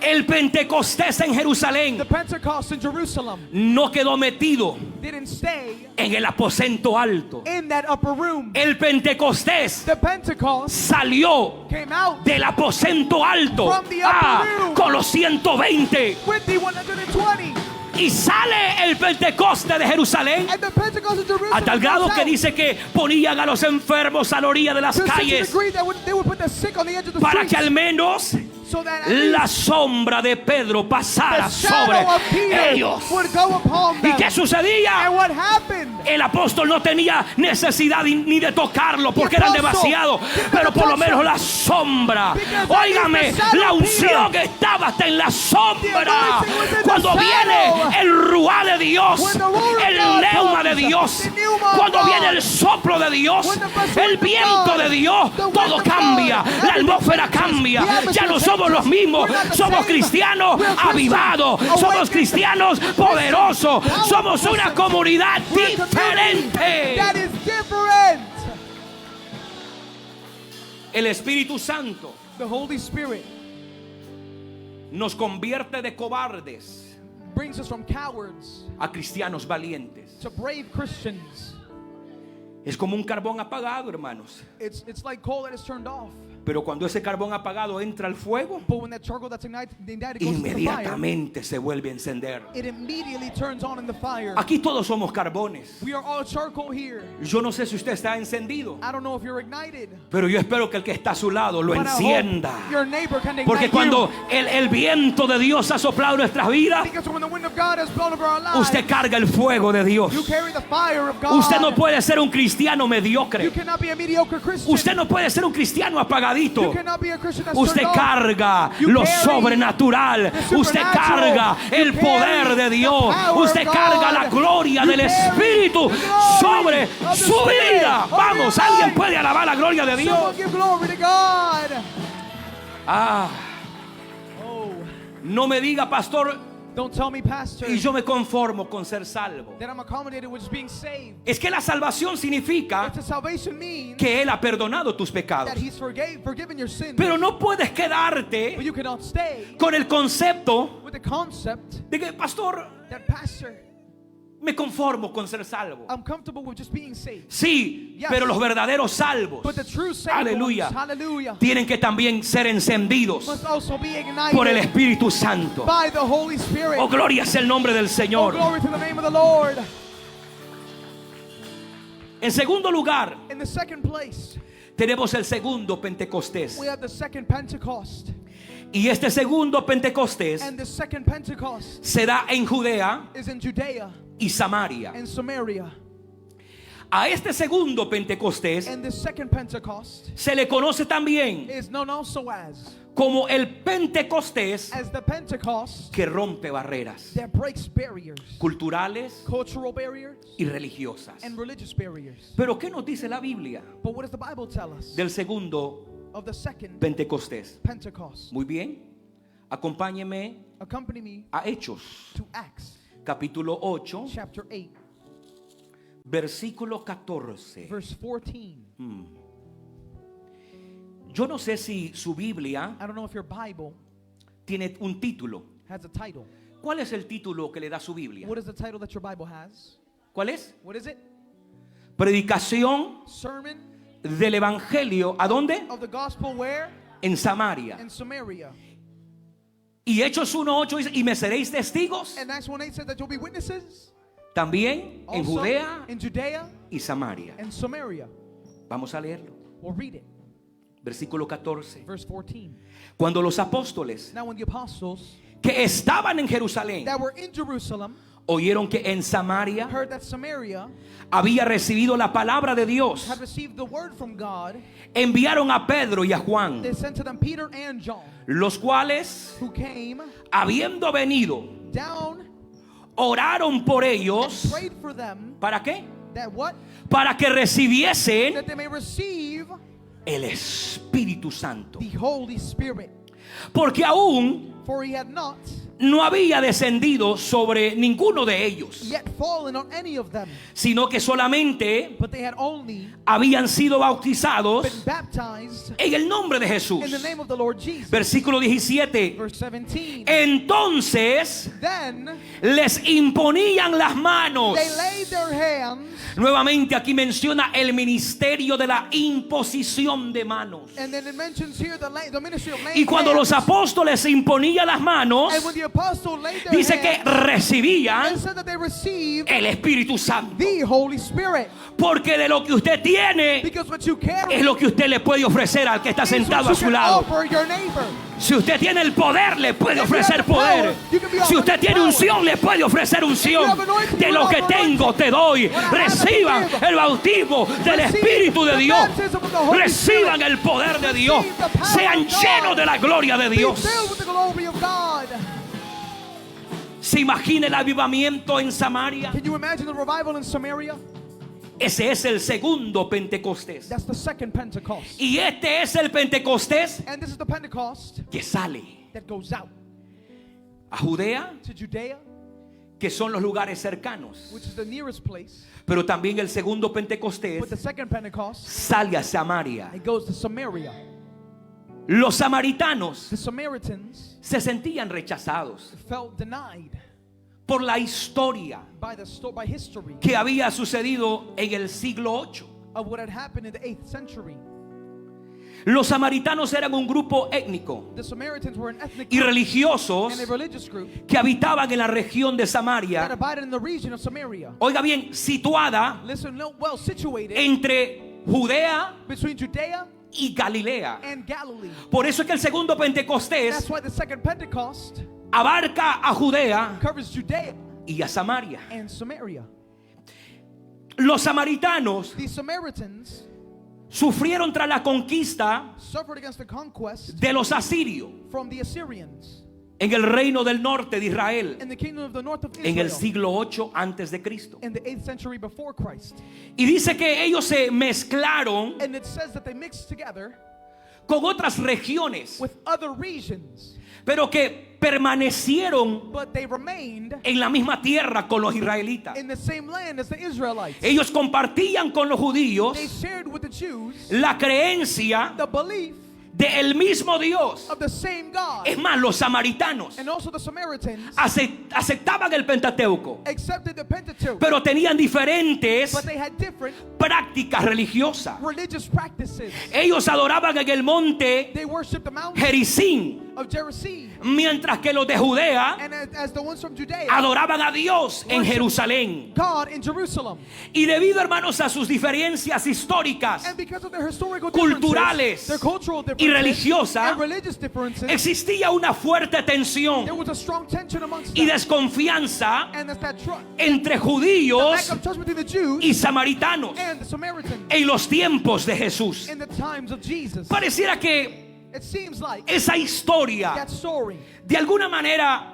A: El Pentecostés en Jerusalén
B: The Pentecost in Jerusalem
A: no quedó metido
B: didn't stay
A: en el aposento alto.
B: in that upper room.
A: El Pentecostés
B: The Pentecost
A: salió
B: came out
A: del aposento alto
B: From the upper room.
A: con los 120
B: with the 120.
A: y sale el Pentecoste de Jerusalén
B: And the Pentecost in Jerusalem
A: a tal grado
B: comes
A: que
B: out
A: dice que ponían a los enfermos a la orilla de las
B: to such a
A: calles
B: degree that they would put the sick on the edge of the
A: para que
B: streets
A: al menos
B: so that at
A: la
B: least
A: sombra de Pedro pasara
B: the
A: sobre
B: shadow of Peter
A: ellos.
B: would go upon
A: ¿Y
B: them.
A: qué sucedía?
B: And what happened?
A: El apóstol no tenía necesidad ni de tocarlo porque
B: The
A: eran
B: apostle
A: demasiados,
B: didn't
A: pero por lo
B: touch
A: menos
B: him.
A: la sombra.
B: Because
A: Óigame,
B: that is the shadow
A: la
B: of
A: unción
B: Peter.
A: que estaba hasta en la sombra.
B: The anointing was in the
A: Cuando
B: shadow.
A: viene el ruá de Dios,
B: When the roar of
A: el
B: God
A: neuma de
B: comes,
A: Dios,
B: the pneuma of
A: cuando
B: God,
A: viene el soplo de Dios,
B: when the fresh
A: el
B: wind of
A: viento
B: God,
A: de Dios,
B: the wind
A: todo
B: of
A: cambia,
B: God,
A: la
B: everything
A: atmósfera
B: changes,
A: cambia.
B: the atmosphere
A: Ya no somos los
B: changes.
A: mismos,
B: We're not the
A: somos
B: same.
A: cristianos
B: We're Christians,
A: avivados, somos
B: awakened,
A: cristianos poderosos,
B: Christians,
A: somos una
B: Christians.
A: comunidad
B: We're a community
A: diferente.
B: that is different.
A: El Espíritu Santo
B: The Holy Spirit
A: nos convierte de cobardes
B: brings us from cowards
A: a cristianos valientes.
B: to brave Christians.
A: Es como un carbón apagado, hermanos.
B: It's like coal that is turned off.
A: Pero cuando ese carbón apagado entra al fuego,
B: But when that charcoal that's ignited goes into the fire,
A: inmediatamente se vuelve a encender.
B: it immediately turns on in the fire.
A: Aquí todos somos carbones.
B: We are all charcoal here.
A: Yo no sé si usted está encendido,
B: I don't know if you're ignited,
A: pero yo espero que el que está a su lado lo
B: but I hope
A: encienda.
B: your neighbor can ignite
A: Porque cuando
B: you.
A: el viento de Dios ha soplado en nuestras vidas,
B: Because when the wind of God has blown over our lives,
A: usted carga el fuego de Dios.
B: you carry the fire of God.
A: Usted no puede ser un cristiano
B: You
A: mediocre.
B: cannot be a mediocre Christian.
A: Usted no puede ser un cristiano
B: You
A: apagadito.
B: cannot be a Christian that's
A: Usted
B: turned off.
A: carga
B: You
A: lo
B: carry
A: sobrenatural.
B: the
A: Usted
B: supernatural.
A: carga
B: You
A: el poder
B: carry
A: de
B: the
A: Dios.
B: power
A: Usted
B: of
A: carga
B: God.
A: la gloria
B: You
A: del
B: carry
A: Espíritu
B: the glory
A: sobre
B: of the
A: su
B: Spirit
A: vida.
B: over
A: Vamos,
B: your
A: alguien
B: life.
A: puede alabar la gloria de Dios.
B: Someone give glory to God.
A: Ah,
B: Oh,
A: no me diga, pastor,
B: don't tell me, Pastor,
A: y yo me conformo con ser salvo.
B: that I'm accommodated with just being saved.
A: Es que la salvación significa
B: If the salvation means
A: que Él ha perdonado tus pecados.
B: that He's forgiven your sins,
A: Pero no puedes
B: but
A: quedarte
B: you cannot stay
A: con el concepto
B: with the concept
A: de que, pastor,
B: that, Pastor,
A: me conformo con ser salvo.
B: I'm comfortable with just being saved.
A: Sí,
B: Yes.
A: pero los verdaderos salvos,
B: But the true saved
A: aleluya,
B: ones, hallelujah,
A: tienen que también ser encendidos
B: must also be ignited
A: por el Espíritu Santo.
B: by the Holy Spirit.
A: Oh, gloria es el nombre del
B: Oh,
A: Señor.
B: glory to the name of the Lord.
A: En segundo lugar,
B: In the second place,
A: tenemos el segundo Pentecostés.
B: we have the second Pentecost.
A: Y este segundo Pentecostés
B: And the second Pentecost
A: se da en Judea
B: is in Judea
A: y Samaria.
B: and Samaria.
A: A este segundo Pentecostés
B: And the second Pentecost
A: se le conoce también
B: is known also
A: como el Pentecostés
B: as the Pentecost
A: que rompe barreras
B: that breaks barriers,
A: culturales
B: cultural barriers
A: y religiosas.
B: and religious barriers.
A: Pero ¿qué nos dice la Biblia
B: But what does the Bible tell us
A: del segundo
B: of the second
A: Pentecostés?
B: Pentecost?
A: Muy bien, acompáñeme
B: Accompany me
A: a Hechos,
B: to Acts
A: capítulo 8,
B: chapter 8,
A: versículo 14.
B: verse 14.
A: Yo no sé si su Biblia
B: I don't know if your Bible
A: tiene un título.
B: has a title.
A: ¿Cuál es el título que le da su Biblia?
B: What is the title that your Bible has?
A: ¿Cuál es?
B: What is it?
A: Predicación
B: Sermon
A: del Evangelio. ¿A dónde?
B: of the gospel where?
A: En Samaria.
B: In Samaria.
A: Y Hechos 1:8 dice, y me seréis testigos
B: And Acts 1:8 said that you'll be witnesses
A: también en
B: also
A: Judea
B: in Judea
A: y Samaria.
B: and Samaria.
A: Vamos a leerlo.
B: We'll read it.
A: Versículo 14.
B: Verse 14.
A: Cuando los apóstoles
B: Now when the apostles
A: que estaban en Jerusalén
B: that were in Jerusalem
A: oyeron que en Samaria
B: heard that Samaria
A: había recibido la palabra de Dios,
B: had received the word from God,
A: enviaron a Pedro y a Juan,
B: they sent to them Peter and John,
A: los cuales,
B: who came
A: habiendo venido,
B: down
A: oraron por
B: and
A: ellos.
B: prayed for them
A: ¿Para qué?
B: that what?
A: Para que recibiesen
B: That they may receive
A: el Espíritu Santo.
B: the Holy Spirit.
A: Porque aún
B: For he had not
A: no había descendido sobre ninguno de ellos,
B: yet fallen on any of them,
A: sino que solamente
B: but they had only
A: habían sido bautizados
B: been baptized
A: en el nombre de Jesús.
B: in the name of the Lord Jesus.
A: Versículo 17.
B: Verse 17.
A: Entonces
B: Then
A: les imponían las manos.
B: they laid their hands,
A: Nuevamente aquí menciona el ministerio de la imposición de manos.
B: and then it mentions here the ministry of laying
A: Y cuando los
B: hands.
A: apóstoles imponían las manos,
B: And when the apostle laid their
A: dice que
B: hands,
A: recibían
B: it said that they received
A: el Espíritu Santo.
B: the Holy Spirit.
A: Porque de lo que usted tiene
B: Because what you carry
A: es lo que usted le puede ofrecer al que está
B: is what
A: sentado a
B: you
A: su
B: can
A: lado.
B: offer your neighbor.
A: Si usted tiene el poder, le puede ofrecer poder. Si usted tiene unción, le puede ofrecer unción. De lo que tengo te doy. Reciban el bautismo del Espíritu de Dios. Reciban el poder de Dios. Sean llenos de la gloria de
B: Be
A: Dios.
B: filled with the glory of God.
A: ¿Se imagina el avivamiento en Samaria?
B: Can you imagine the revival in Samaria?
A: Ese es el segundo Pentecostés.
B: That's the second Pentecost.
A: Y este es el Pentecostés
B: And this is the Pentecost
A: que sale
B: that goes out
A: a Judea,
B: to Judea,
A: que son los lugares cercanos.
B: which is the nearest place.
A: Pero también el segundo
B: But the
A: Pentecostés
B: second Pentecost,
A: sale a Samaria.
B: it goes to Samaria.
A: Los samaritanos
B: The Samaritans
A: se sentían rechazados
B: felt denied
A: por la historia
B: by history
A: que había sucedido en el siglo 8.
B: of what had happened in the 8th century.
A: Los samaritanos eran un grupo étnico
B: The Samaritans were an ethnic
A: y
B: group
A: religiosos
B: and a religious group
A: que habitaban en la región de
B: that
A: Samaria.
B: abided in the region of Samaria.
A: Oiga bien, situada
B: Listen, well situated
A: entre Judea
B: between Judea
A: y Galilea.
B: and Galilee.
A: Por eso es que el segundo Pentecostés
B: That's why the second Pentecost
A: abarca a Judea
B: covers Judea
A: y a Samaria.
B: and Samaria.
A: Los samaritanos
B: The Samaritans
A: sufrieron tras la conquista
B: suffered against the conquest
A: de los asirios
B: from the Assyrians
A: en el reino del norte de Israel
B: in the kingdom of the north of
A: en el
B: Israel
A: siglo 8 antes de Cristo.
B: in the 8th century before Christ.
A: Y dice que ellos se mezclaron
B: And it says that they mixed together
A: con otras regiones,
B: with other regions,
A: pero que permanecieron
B: but they remained
A: en la misma tierra con los israelitas.
B: in the same land as the Israelites.
A: Ellos compartían con los judíos
B: They shared with the Jews
A: la creencia
B: the belief
A: del mismo Dios.
B: of the same God.
A: Es más, los samaritanos
B: And also the Samaritans
A: aceptaban el Pentateuco,
B: accepted the Pentateuch,
A: pero tenían diferentes
B: but they had different
A: práctica religiosa.
B: religious practices.
A: Ellos adoraban en el monte
B: They worshiped the mountain
A: Gerizim,
B: of Gerizim.
A: mientras que los de Judea
B: And as the ones from Judea
A: adoraban a Dios en Jerusalén.
B: God in Jerusalem.
A: Y debido, hermanos, a sus diferencias históricas,
B: And because of their historical
A: culturales
B: differences, their cultural
A: y
B: differences,
A: religiosas,
B: and religious differences,
A: existía una fuerte tensión
B: there was a strong tension amongst
A: y
B: them.
A: desconfianza
B: And that's that
A: entre
B: lack
A: judíos
B: of trust between the Jews
A: y samaritanos
B: and the Samaritans
A: en los tiempos de Jesús.
B: in the times of Jesus.
A: Pareciera que
B: It seems like
A: esa historia
B: that story
A: de alguna manera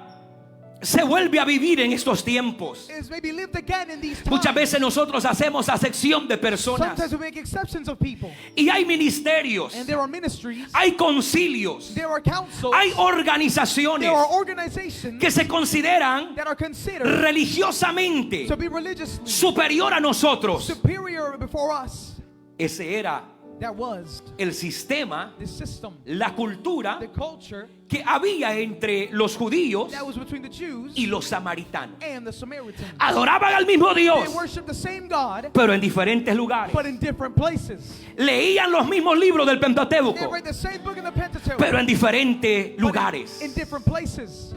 A: se vuelve a vivir en estos tiempos.
B: is maybe lived again in these times.
A: Muchas veces nosotros hacemos acepción de personas
B: Sometimes we make exceptions of people.
A: y hay ministerios,
B: And there are ministries,
A: hay concilios,
B: there are councils,
A: hay organizaciones
B: there are organizations
A: que se consideran
B: that are considered
A: religiosamente
B: to be religiously
A: superior a nosotros.
B: superior before us.
A: Ese era
B: That was
A: el sistema,
B: the system,
A: la cultura
B: the culture
A: que había entre los judíos
B: that was between the Jews
A: y los samaritanos.
B: and the Samaritans.
A: Adoraban al mismo
B: They
A: Dios,
B: worshiped the same God,
A: pero en diferentes lugares.
B: but in different places.
A: Leían los mismos libros del
B: They
A: Pentateuco,
B: read the same book in the Pentateuch,
A: pero en diferentes
B: but
A: lugares.
B: in different places.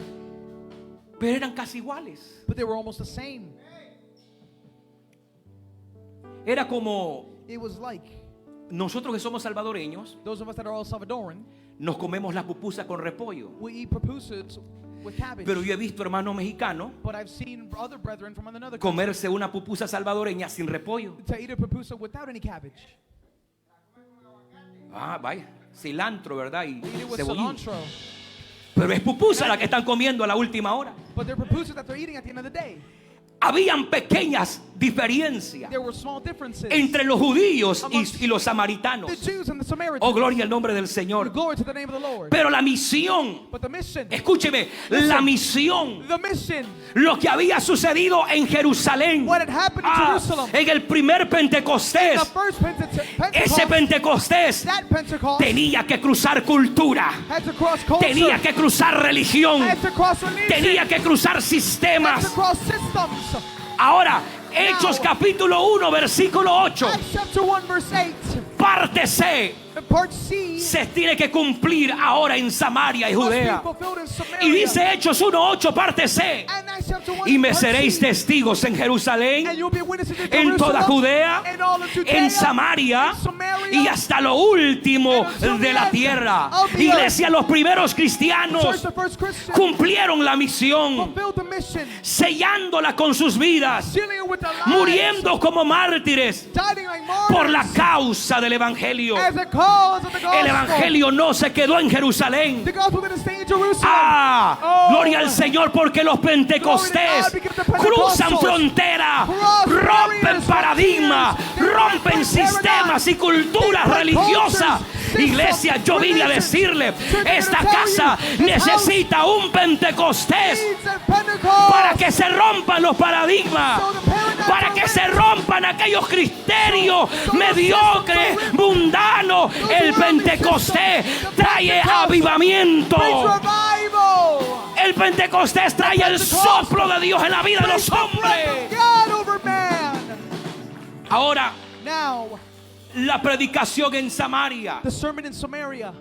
A: Pero eran casi iguales.
B: But they were almost the same.
A: Era como
B: It was like
A: nosotros que somos salvadoreños,
B: those of us that are all Salvadoran,
A: nos comemos la pupusa con repollo.
B: we eat pupusas with cabbage.
A: Pero yo he visto hermanos mexicanos
B: But I've seen other brethren from another country
A: comerse una pupusa salvadoreña sin repollo.
B: to eat a pupusa without any cabbage.
A: Ah, vaya, cilantro, ¿verdad? Y
B: Eat it with
A: cebollín.
B: cilantro.
A: Pero es pupusa la que están comiendo a la última hora.
B: But they're pupusas that they're eating at the end of the day.
A: Habían pequeñas diferencias
B: There were small differences.
A: entre los judíos y los samaritanos.
B: The Jews and the Samaritans.
A: Oh, gloria al nombre del Señor.
B: Glory to the name of the Lord.
A: Pero la misión,
B: But the mission,
A: escúcheme, la misión,
B: the mission,
A: lo que había sucedido en Jerusalén,
B: what had happened in Jerusalem,
A: en el primer Pentecostés,
B: the first
A: ese
B: Pentecost,
A: Pentecostés
B: that Pentecost
A: tenía que cruzar cultura,
B: had to cross culture,
A: tenía que cruzar religión,
B: had to cross religion,
A: tenía que cruzar
B: had
A: sistemas.
B: to cross systems.
A: Ahora, Hechos capítulo 1, versículo 8,
B: Acts chapter 1 verse 8,
A: parte C,
B: part C,
A: se tiene que cumplir ahora en Samaria y
B: must be
A: Judea.
B: fulfilled in Samaria.
A: Y dice Hechos 1:8, parte C,
B: And Acts chapter 1
A: y me
B: part
A: seréis
B: C,
A: testigos en Jerusalén,
B: and you'll be witnesses in
A: en toda
B: Jerusalem,
A: Judea,
B: and all of Judea,
A: en Samaria
B: in Samaria,
A: y hasta lo último
B: and until
A: de
B: the
A: la
B: end
A: tierra.
B: of the
A: Iglesia, los primeros
B: Church,
A: cristianos
B: the first Christians,
A: cumplieron la misión,
B: fulfilled the mission,
A: sellándola con sus vidas,
B: sealing it with their lives,
A: muriendo como mártires
B: dying like
A: por la
B: martyrs,
A: causa del Evangelio.
B: as a cause of the gospel.
A: El Evangelio no se quedó en Jerusalén.
B: The gospel didn't stay in Jerusalem.
A: Ah,
B: Oh,
A: gloria al Señor, porque los pentecostés cruzan frontera, rompen paradigmas, rompen sistemas y culturas religiosas. Iglesia, yo vine a decirle, esta casa necesita un Pentecostés
B: Needs a Pentecost.
A: para que se rompan los paradigmas, para que se rompan aquellos criterios mediocres, mundanos. El Pentecostés trae avivamiento.
B: Brings revival.
A: El Pentecostés trae el soplo de Dios en la vida de los hombres.
B: God over man.
A: Ahora,
B: Now,
A: la predicación en Samaria
B: the sermon in Samaria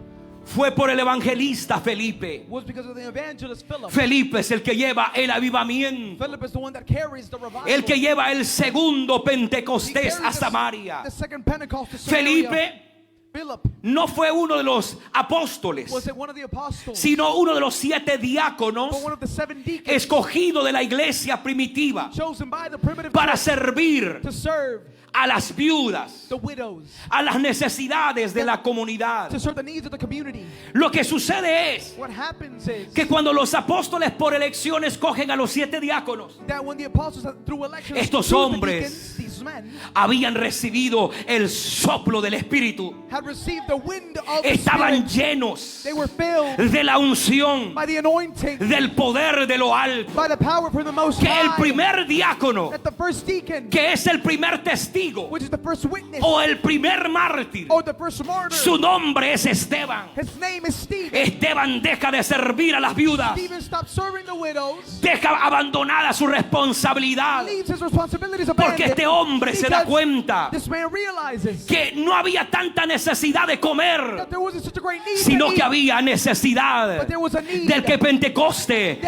A: fue por el evangelista Felipe.
B: was because of the evangelist Philip.
A: Felipe es el que lleva el avivamiento,
B: Philip is the one that carries the revival.
A: el que lleva el segundo
B: He
A: Pentecostés
B: carries
A: a Samaria.
B: the second Pentecost to Samaria.
A: Felipe
B: Philip
A: no fue uno de los apóstoles,
B: was it one of the apostles,
A: sino uno de los 7 diáconos
B: but one of the 7 deacons
A: escogido de la iglesia primitiva
B: chosen by the primitive
A: para
B: church
A: servir
B: to serve
A: a las viudas,
B: the widows,
A: a las necesidades de la comunidad.
B: to serve the needs of the community.
A: Lo que sucede es
B: What happens is
A: que cuando los apóstoles por elección escogen a los 7 diáconos,
B: that when the apostles through elections
A: estos
B: choose the
A: hombres
B: deacons, these men
A: habían recibido el soplo del Espíritu,
B: had received the wind of the
A: estaban
B: Spirit.
A: llenos
B: They were filled
A: de la unción,
B: by the anointing,
A: del poder de lo alto,
B: by the power from the Most
A: que el
B: High.
A: primer diácono,
B: That the first deacon,
A: que es el primer testigo
B: which is the first witness,
A: o el primer mártir,
B: or the first martyr,
A: su nombre es Esteban.
B: his name is Stephen.
A: Esteban deja de servir a las viudas,
B: Stephen stopped serving the widows,
A: deja abandonada su responsabilidad,
B: leaves his responsibilities
A: porque
B: abandoned,
A: este hombre hombre se da
B: Because
A: cuenta
B: this man realizes
A: que no había tanta necesidad de comer,
B: that there wasn't such a great need
A: sino
B: to
A: que
B: eat,
A: había necesidad
B: but there was a need
A: del que Pentecoste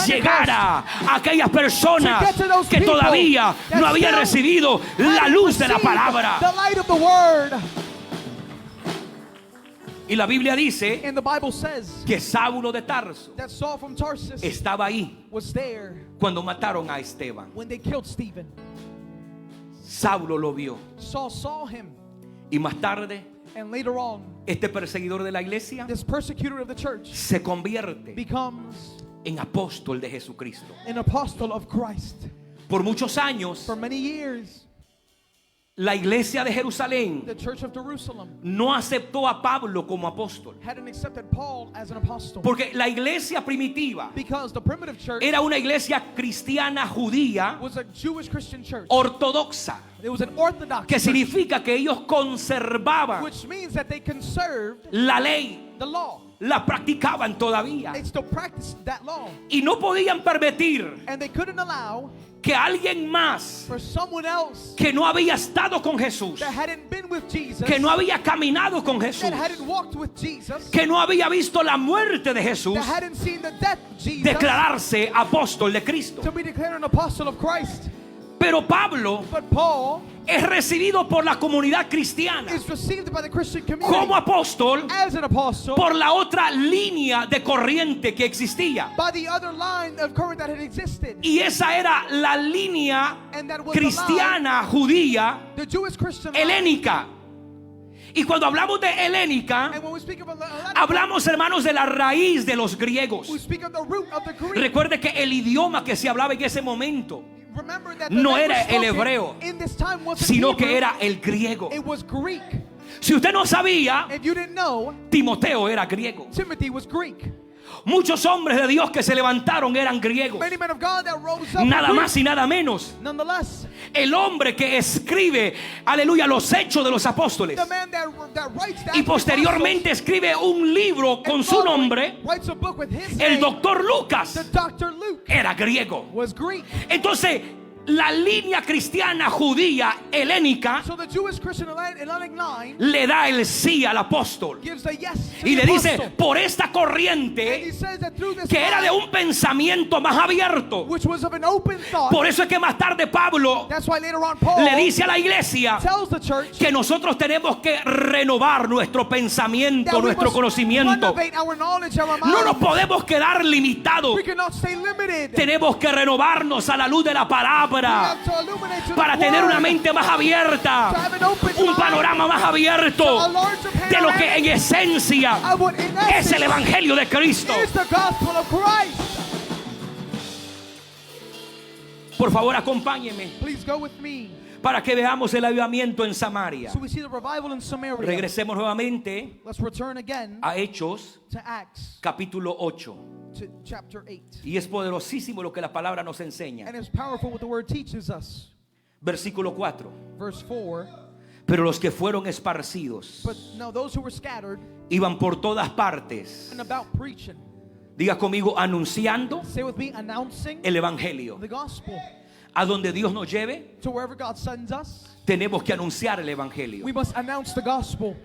A: llegara a aquellas personas
B: to get to those
A: que
B: people
A: todavía
B: that
A: no habían
B: still
A: recibido la
B: hadn't
A: luz de la
B: received
A: palabra.
B: the light of the word.
A: Y la Biblia dice
B: And the Bible says
A: que Saulo de Tarso
B: that Saul from Tarsus
A: estaba ahí
B: was there
A: cuando mataron a Esteban.
B: when they killed Stephen.
A: Saulo lo vio.
B: Saul saw him,
A: Y más tarde,
B: and later on,
A: este perseguidor de la iglesia
B: this persecutor of the church
A: se convierte
B: becomes
A: en apóstol de Jesucristo.
B: an apostle of Christ.
A: Por muchos años,
B: For many years,
A: la iglesia de Jerusalén
B: the church of Jerusalem
A: no aceptó a Pablo como apóstol.
B: hadn't accepted Paul as an apostle.
A: Porque la iglesia primitiva
B: Because the primitive church
A: era una iglesia cristiana judía
B: was a Jewish Christian church.
A: ortodoxa,
B: It was an Orthodox
A: que
B: church,
A: significa que ellos conservaban
B: which means that they conserved
A: la ley,
B: the law.
A: la practicaban todavía.
B: They still practiced that law.
A: Y no podían permitir
B: And they couldn't allow
A: que alguien más
B: for someone else
A: que no había estado con Jesús,
B: that hadn't been with Jesus,
A: que no había caminado con Jesús,
B: that hadn't walked with Jesus,
A: que no había visto la muerte de Jesús,
B: that hadn't seen the death of Jesus,
A: declararse apóstol de Cristo.
B: to be declared an apostle of Christ.
A: Pero Pablo
B: But Paul
A: es recibido por la comunidad cristiana
B: is received by the Christian community
A: como apóstol
B: as an apostle
A: por la otra línea de corriente que existía.
B: by the other line of current that had existed.
A: Y esa era la línea
B: And that was
A: cristiana judía
B: the Jewish Christian line.
A: helénica. Y cuando hablamos de helénica,
B: And when we speak about
A: hablamos, hermanos, de la raíz de los griegos.
B: we speak of the root of the Greek.
A: Recuerde que el idioma que se hablaba en ese momento
B: Remember that the
A: no
B: language
A: era el
B: spoken
A: hebreo,
B: in this time wasn't
A: sino
B: Hebrew,
A: que era el griego.
B: it was Greek.
A: Si usted no sabía,
B: If you didn't know,
A: Timoteo era griego.
B: Timothy was Greek.
A: Muchos hombres de Dios que se levantaron eran griegos.
B: Many men of God that rose up
A: Nada
B: were
A: más
B: Greek.
A: y nada menos.
B: Nonetheless,
A: El hombre que escribe, aleluya, los hechos de los apóstoles
B: the man that writes the
A: y posteriormente escribe un libro con su nombre,
B: writes a book with his
A: el
B: name,
A: doctor
B: the
A: Lucas,
B: Dr. Luke
A: era griego.
B: was Greek.
A: Entonces, la línea cristiana judía helénica
B: So the Jewish Christian Hellenic line
A: le da el sí al apóstol
B: gives a yes to
A: y
B: the
A: le dice,
B: apostle.
A: por esta
B: And he
A: corriente
B: says that through this
A: que era de
B: line,
A: un pensamiento más abierto.
B: which was of an open thought.
A: Por eso es que más tarde Pablo
B: That's why later on Paul
A: le dice a la iglesia
B: tells the church
A: que nosotros tenemos que renovar nuestro pensamiento,
B: that we
A: nuestro
B: must
A: conocimiento.
B: renovate our knowledge, our
A: No nos
B: minds.
A: podemos quedar limitados.
B: We cannot stay limited.
A: Tenemos que renovarnos a la luz de la
B: We
A: palabra
B: have to illuminate to
A: para
B: the
A: tener
B: word,
A: una mente más abierta,
B: to have an open
A: un
B: mind,
A: panorama más abierto
B: a larger
A: de lo que
B: panoramic
A: en esencia
B: of what in
A: es
B: essence
A: el evangelio de Cristo.
B: is the gospel of Christ.
A: Por favor, acompáñeme
B: Please go with me.
A: para que veamos el avivamiento en Samaria.
B: So we see the revival in Samaria.
A: Regresemos nuevamente
B: Let's return again
A: a Hechos
B: to Acts,
A: capítulo 8.
B: to chapter 8.
A: Y es poderosísimo lo que la palabra nos enseña.
B: And it's powerful what the word teaches us.
A: Versículo 4.
B: Verse 4.
A: Pero los que fueron esparcidos
B: But no, those who were scattered
A: iban por todas partes.
B: and about preaching.
A: Diga conmigo, anunciando
B: Say with me, announcing
A: el evangelio.
B: the gospel.
A: A donde Dios nos lleve,
B: To wherever God sends us,
A: tenemos que anunciar el evangelio.
B: we must announce the gospel.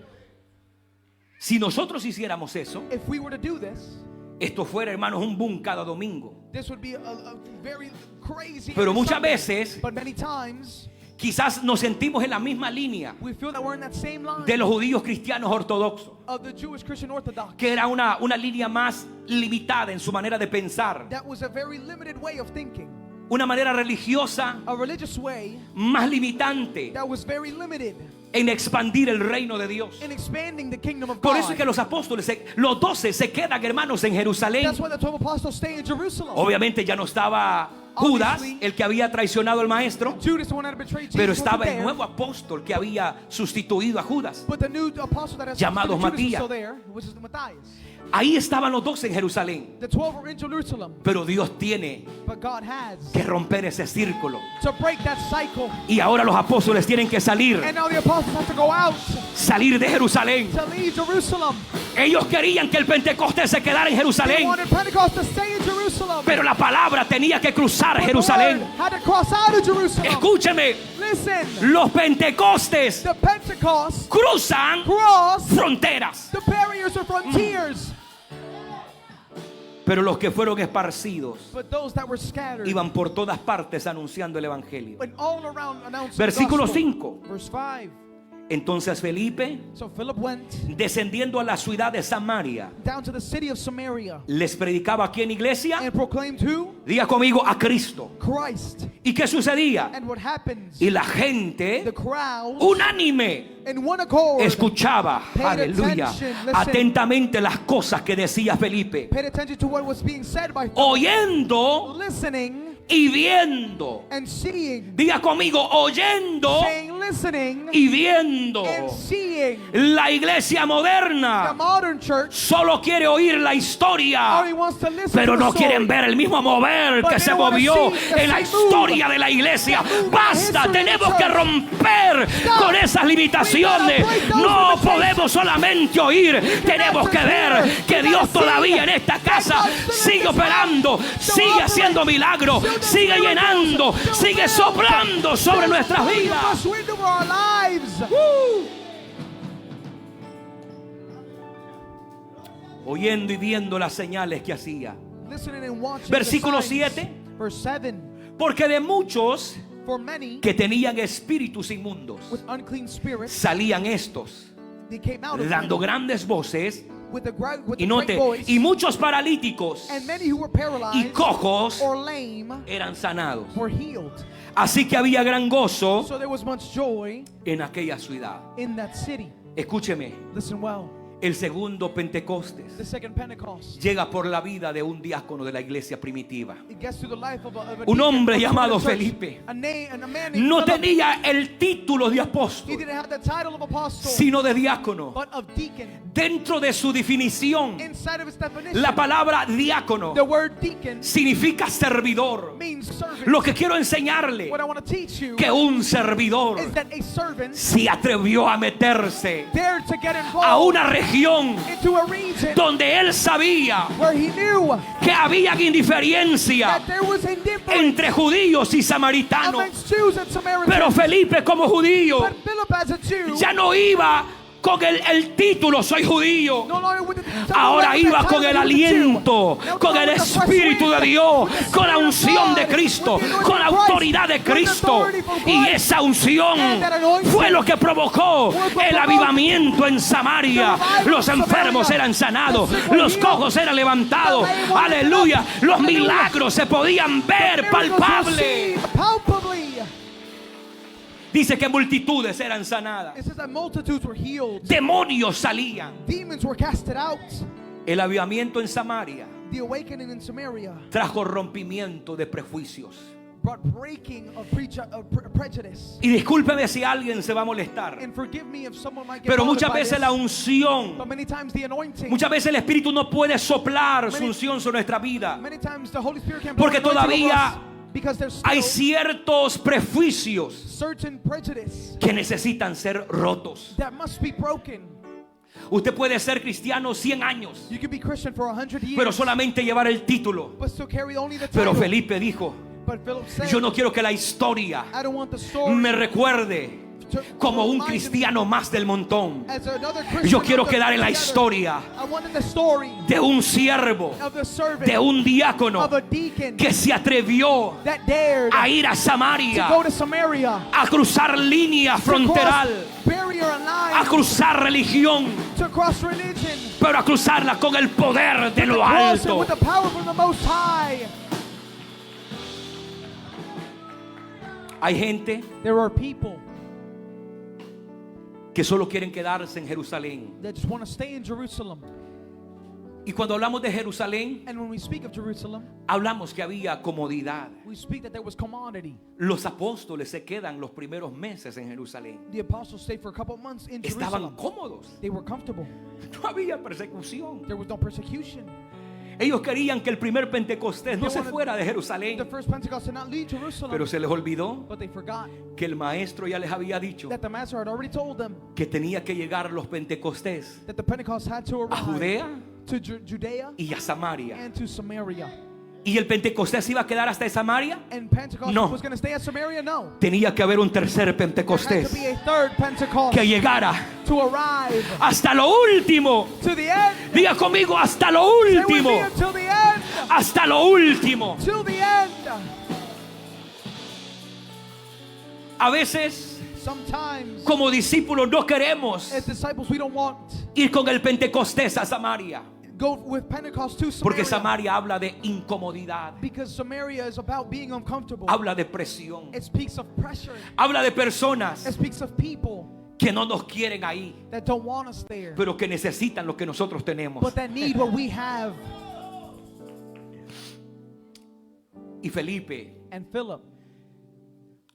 A: Si nosotros hiciéramos eso,
B: If we were to do this,
A: esto fuera, hermanos, un boom cada domingo.
B: this would be a very crazy.
A: Pero
B: every
A: muchas
B: Sunday.
A: veces
B: But many times,
A: quizás nos sentimos en la misma línea
B: we feel that we're in that same line
A: de los judíos cristianos ortodoxos,
B: of the Jewish Christian Orthodox.
A: que era una línea más limitada en su manera de pensar,
B: That was a very limited way of thinking.
A: una manera religiosa
B: A religious way
A: más limitante
B: that was very limited
A: en expandir el reino de Dios.
B: in expanding the kingdom of
A: Por
B: God.
A: eso es que los apóstoles, los 12 se quedan, hermanos, en Jerusalén.
B: That's why the 12 apostles stay in Jerusalem.
A: Obviamente ya no estaba Judas, el que había traicionado al maestro,
B: Judas, the one that betrayed Jesus,
A: pero
B: wasn't
A: estaba el
B: there.
A: nuevo apóstol que había sustituido a Judas.
B: But the new apostle that has
A: Llamado
B: succeeded Judas was
A: Matías.
B: still there, which is Matthias.
A: Ahí estaban los 12 en Jerusalén.
B: The 12 were in Jerusalem,
A: Pero Dios tiene
B: but God has
A: que romper ese círculo.
B: to break that cycle.
A: Y ahora los apóstoles tienen que salir
B: And now the apostles have to go out
A: de Jerusalén.
B: to leave Jerusalem.
A: Ellos querían que el Pentecostés se quedara en
B: They
A: Jerusalén,
B: wanted Pentecost to stay in Jerusalem.
A: pero la palabra tenía que cruzar
B: But the
A: Jerusalén.
B: word had to cross out of Jerusalem.
A: Escúcheme,
B: Listen.
A: Los Pentecostes
B: The Pentecost
A: cruzan
B: cross
A: fronteras.
B: the barriers or frontiers.
A: Pero los que fueron esparcidos
B: But those that were scattered
A: iban por todas partes anunciando el evangelio.
B: went all around announcing
A: Versículo
B: the gospel.
A: 5.
B: Verse 5.
A: Entonces Felipe,
B: So Philip went
A: descendiendo a la ciudad de Samaria,
B: down to the city of Samaria
A: les predicaba aquí en iglesia.
B: and proclaimed who?
A: Diga conmigo, a Cristo.
B: Christ.
A: ¿Y qué sucedía?
B: And what happens?
A: Y la
B: The
A: gente
B: crowd
A: unánime
B: in one accord
A: escuchaba,
B: paid
A: aleluya,
B: attention, listen.
A: atentamente las cosas que decía Felipe,
B: paid attention to what was being said by Philip,
A: oyendo
B: listening
A: y viendo.
B: and seeing.
A: Diga conmigo, oyendo
B: Saying listening
A: y viendo.
B: and seeing.
A: La iglesia
B: The
A: moderna
B: modern church
A: solo quiere oír la historia,
B: only wants to listen
A: pero
B: to the
A: no
B: story.
A: quieren ver el mismo mover
B: But
A: que
B: they
A: se
B: don't wanna
A: movió
B: see the
A: en la
B: same
A: historia
B: move.
A: de la iglesia.
B: The move in
A: Basta,
B: history
A: tenemos
B: of the
A: que
B: church.
A: romper
B: Stop.
A: con esas limitaciones.
B: We gotta break those
A: No
B: limitations.
A: podemos solamente oír, tenemos que ver que Dios todavía en esta casa sigue operando, sigue haciendo milagros, sigue llenando, sigue soplando sobre nuestras vidas. Oyendo y viendo las señales que hacía. Versículo 7.
B: Verse 7.
A: Porque de muchos
B: For many
A: que tenían espíritus inmundos
B: with unclean spirits,
A: salían estos
B: they came out of
A: dando
B: many
A: grandes voces,
B: with the
A: y
B: great
A: note,
B: voice,
A: y muchos paralíticos
B: and many who were
A: y
B: paralyzed
A: cojos
B: or lame
A: eran sanados.
B: were healed.
A: Así que había gran gozo
B: So there was much joy
A: en aquella ciudad.
B: in that city.
A: Escúcheme,
B: Listen well.
A: el segundo
B: The
A: Pentecostes
B: second Pentecost,
A: llega por la vida de un diácono de la iglesia primitiva.
B: it gets to the life of a
A: Un
B: deacon
A: hombre
B: of the
A: llamado
B: church.
A: Felipe.
B: A man named
A: No
B: Philip.
A: tenía el título de
B: He
A: apóstol,
B: didn't have the title of apostle,
A: sino de diácono.
B: but of deacon.
A: Dentro de su definición,
B: Inside of its definition,
A: la palabra diácono
B: the word deacon
A: significa servidor.
B: means servant.
A: Lo que quiero enseñarle,
B: What I want to teach you
A: que un servidor
B: is that a servant
A: se atrevió a meterse
B: dared to get
A: a
B: involved
A: una región
B: into a region
A: donde él sabía
B: where he knew
A: que había indiferencia
B: that there was indifference
A: entre judíos y samaritanos.
B: amongst Jews and Samaritans.
A: Pero Felipe, como judío,
B: But Philip, as a Jew,
A: ya no iba con el título soy judío.
B: no longer with the,
A: Ahora iba con el aliento,
B: Now
A: con el
B: with the fresh
A: Espíritu de
B: wind,
A: Dios,
B: with the
A: con la
B: Spirit of
A: unción de
B: God,
A: Cristo,
B: with the anointing
A: con la
B: of Christ,
A: autoridad de
B: with the
A: Cristo.
B: authority from
A: Y
B: Christ.
A: esa unción
B: And that anointing
A: fue lo que provocó
B: was what
A: el
B: provoked
A: avivamiento en Samaria.
B: the revival
A: Los
B: of
A: enfermos
B: Samaria.
A: eran sanados,
B: The sick were
A: los
B: healed.
A: cojos eran levantados.
B: The lame were
A: Aleluya,
B: lifted up.
A: los
B: Hallelujah.
A: milagros se podían ver
B: Miracles were
A: palpables.
B: seen palpably.
A: Dice que multitudes eran sanadas,
B: It says that multitudes were healed.
A: demonios salían.
B: Demons were casted out.
A: El avivamiento en Samaria
B: The awakening in Samaria
A: trajo rompimiento de prejuicios.
B: brought breaking of prejudice.
A: Y discúlpeme si alguien se va a molestar,
B: And forgive me if someone might get
A: pero
B: bothered
A: muchas
B: by
A: veces
B: this,
A: la unción,
B: but many times the anointing,
A: muchas veces el Espíritu no puede soplar su
B: Many-
A: unción sobre nuestra vida,
B: many times the Holy Spirit can't
A: porque
B: blow anointing over
A: todavía
B: us because there's
A: hay
B: still
A: ciertos prejuicios
B: certain prejudice
A: que necesitan ser rotos.
B: that must be broken.
A: Usted puede ser cristiano 100 años,
B: You can be Christian for 100 years,
A: pero solamente llevar el título.
B: but still carry only the
A: Pero
B: title.
A: Felipe dijo,
B: But Philip said,
A: yo no quiero que la historia
B: I don't want the story
A: me recuerde
B: to
A: como un
B: remind me
A: cristiano más del montón.
B: as another Christian
A: Yo quiero
B: of the
A: quedar en la
B: together.
A: historia
B: I wanted the story
A: de un siervo,
B: of the servant,
A: de un diácono
B: of a deacon
A: que se atrevió
B: that dared
A: a ir a
B: to
A: Samaria,
B: go to Samaria,
A: a cruzar línea fronteral,
B: to cross barrier and
A: a
B: line,
A: cruzar religión,
B: to cross religion,
A: pero a cruzarla con el poder de lo
B: cross it
A: alto.
B: with the power from the Most High.
A: Hay gente
B: There are people
A: que solo quieren quedarse en Jerusalén.
B: that just want to stay in Jerusalem.
A: Y cuando hablamos de Jerusalén,
B: And when we speak of Jerusalem,
A: hablamos que había comodidad.
B: we speak that there was commodity.
A: Los apóstoles se quedan los primeros meses en Jerusalén.
B: The apostles stayed for a couple months in
A: Estaban
B: Jerusalem.
A: cómodos.
B: They were comfortable.
A: No había persecución.
B: There was no persecution.
A: Ellos querían que el primer Pentecostés no se fuera de
B: The
A: Jerusalén,
B: first Pentecost did not leave Jerusalem,
A: pero se les olvidó
B: but they forgot
A: que el maestro ya les había dicho
B: that the Master had already told them
A: que tenía que llegar los Pentecostés
B: that the Pentecost had to
A: a
B: arrive
A: Judea
B: to Judea
A: y a Samaria.
B: and to Samaria.
A: ¿Y el Pentecostés iba a quedar hasta Samaria?
B: And Pentecost
A: No.
B: was going to stay at Samaria? No.
A: Tenía que haber un tercer
B: There had to
A: Pentecostés
B: be a third Pentecost
A: que llegara
B: to arrive
A: hasta lo último.
B: to the end.
A: Diga conmigo, hasta lo
B: Stay with
A: último.
B: me until the end.
A: Hasta lo último.
B: Till the end.
A: A veces,
B: Sometimes,
A: como discípulos, no queremos
B: as disciples, we don't want
A: ir con el Pentecostés a Samaria,
B: go with Pentecost to
A: porque
B: Samaria.
A: Samaria habla de incomodidad,
B: Because Samaria is about being uncomfortable.
A: habla de presión,
B: It speaks of pressure.
A: habla de
B: It
A: personas
B: speaks of people
A: que no nos quieren ahí,
B: that don't want us there,
A: pero que necesitan lo que nosotros tenemos.
B: but that need what we have.
A: Y Felipe,
B: And Philip,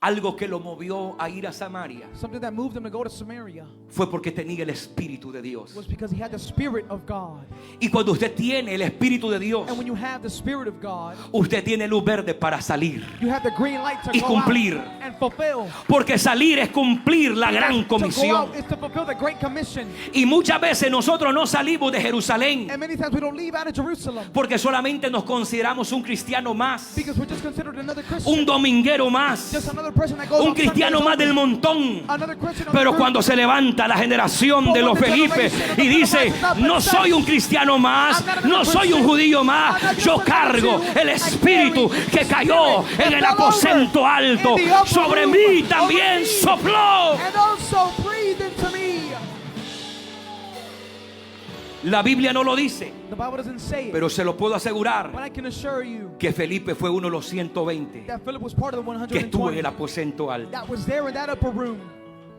A: algo que lo movió a ir a Samaria
B: something that moved him to go to Samaria,
A: fue porque tenía el Espíritu de Dios.
B: was because he had the Spirit of God.
A: Y cuando usted tiene el Espíritu de Dios,
B: And when you have the Spirit of God,
A: usted tiene luz verde para salir.
B: you have the green light to
A: Y
B: go
A: cumplir.
B: out and fulfill.
A: Porque salir es cumplir la gran
B: To go
A: comisión.
B: out is to fulfill the Great Commission.
A: Y muchas veces nosotros no salimos de Jerusalén
B: And many times we don't leave out of Jerusalem
A: porque solamente nos consideramos un cristiano más,
B: because we're just considered another Christian.
A: un dominguero más,
B: Just another person that goes
A: un
B: on
A: cristiano
B: Sundays
A: más del
B: only.
A: montón.
B: Another Christian on
A: Pero
B: the
A: cuando se levanta la generación de los Felipe y dice, no soy un cristiano más, no soy un judío más, yo cargo el Espíritu que cayó en el aposento alto, sobre mí también sopló.
B: and also breathe into me.
A: La Biblia no lo dice,
B: The Bible doesn't say it,
A: pero se lo puedo asegurar
B: but I can assure you
A: que Felipe fue uno de los 120
B: that Philip was part of the
A: que estuvo en
B: 120
A: el aposento alto.
B: that was there in that upper room.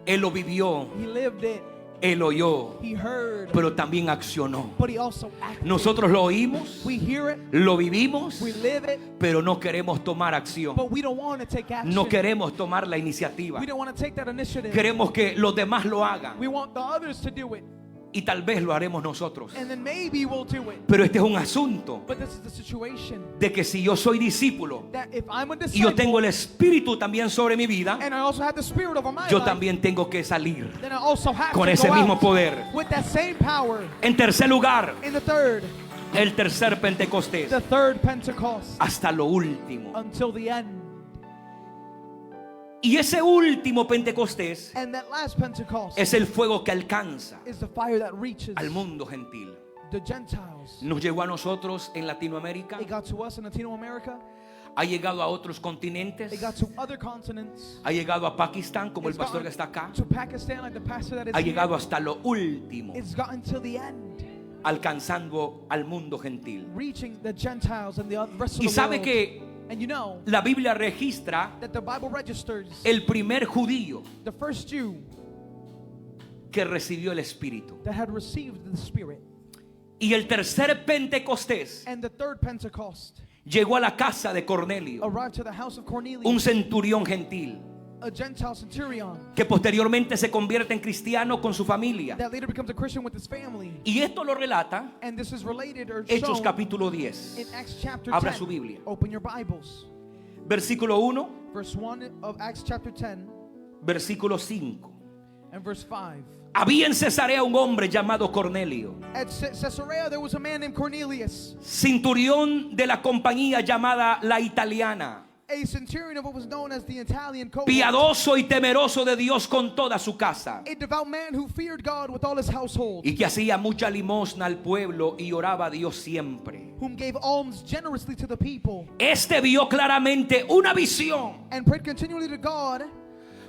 A: Él lo vivió,
B: He lived it.
A: él oyó,
B: He heard,
A: pero también accionó.
B: but he also acted.
A: Nosotros lo oímos,
B: We hear it,
A: lo vivimos,
B: we live it,
A: pero no queremos tomar acción.
B: but we don't want to take action.
A: No queremos tomar la iniciativa.
B: We don't want to take that initiative.
A: Queremos que los demás lo hagan
B: We want the others to do it,
A: y tal vez lo haremos nosotros.
B: and then maybe we'll do it.
A: Pero este es un asunto
B: But this is the situation
A: de que si yo soy discípulo
B: that if I'm a
A: y yo
B: disciple
A: tengo el Espíritu también sobre mi vida,
B: and I also have the Spirit over my
A: yo
B: life,
A: también tengo que salir
B: then I also have
A: con
B: to
A: ese
B: go
A: mismo
B: out
A: poder.
B: with that same power.
A: En tercer lugar,
B: In the third
A: Pentecostés,
B: Pentecost,
A: hasta lo último.
B: until the end.
A: Y ese último Pentecostés
B: And that last Pentecost
A: es el fuego que alcanza
B: is the fire that reaches
A: al mundo gentil.
B: the Gentiles.
A: Nos llegó a nosotros en Latinoamérica,
B: It got to us in Latino America.
A: ha llegado a otros continentes,
B: It got to other continents.
A: ha llegado a Pakistán, como el
B: It's
A: pastor
B: gotten
A: que está acá,
B: to Pakistan, like the pastor that is
A: ha
B: here.
A: llegado hasta lo último,
B: It's gotten to the end,
A: alcanzando al mundo gentil.
B: reaching the Gentiles and the rest of
A: Y
B: the
A: sabe
B: world.
A: que
B: And you know
A: la Biblia registra
B: that the Bible registers
A: el primer judío
B: the first Jew
A: que recibió el Espíritu.
B: that had received the Spirit.
A: Y el tercer Pentecostés
B: And the third Pentecost
A: llegó a la casa de Cornelio,
B: arrived to the house of Cornelius,
A: un centurión gentil,
B: a Gentile centurion
A: que posteriormente se convierte en cristiano con su familia.
B: that later becomes a Christian with his family.
A: Y esto lo relata
B: And this is related or
A: Hechos
B: shown
A: capítulo 10,
B: in Acts chapter
A: Abra
B: 10.
A: su Biblia.
B: Open your Bibles.
A: versículo 1,
B: Verse 1 of Acts chapter 10
A: versículo 5.
B: and verse 5.
A: Había en Cesarea un hombre llamado Cornelio,
B: At Caesarea there was a man named Cornelius,
A: centurión de la compañía llamada La Italiana,
B: a centurion of what was known as the Italian cohort,
A: piadoso y temeroso de Dios con toda su casa,
B: a devout man who feared God with all his household,
A: y que hacía mucha limosna al pueblo y oraba a Dios siempre.
B: whom gave alms generously to the people,
A: Este vio claramente una visión,
B: and prayed continually to God.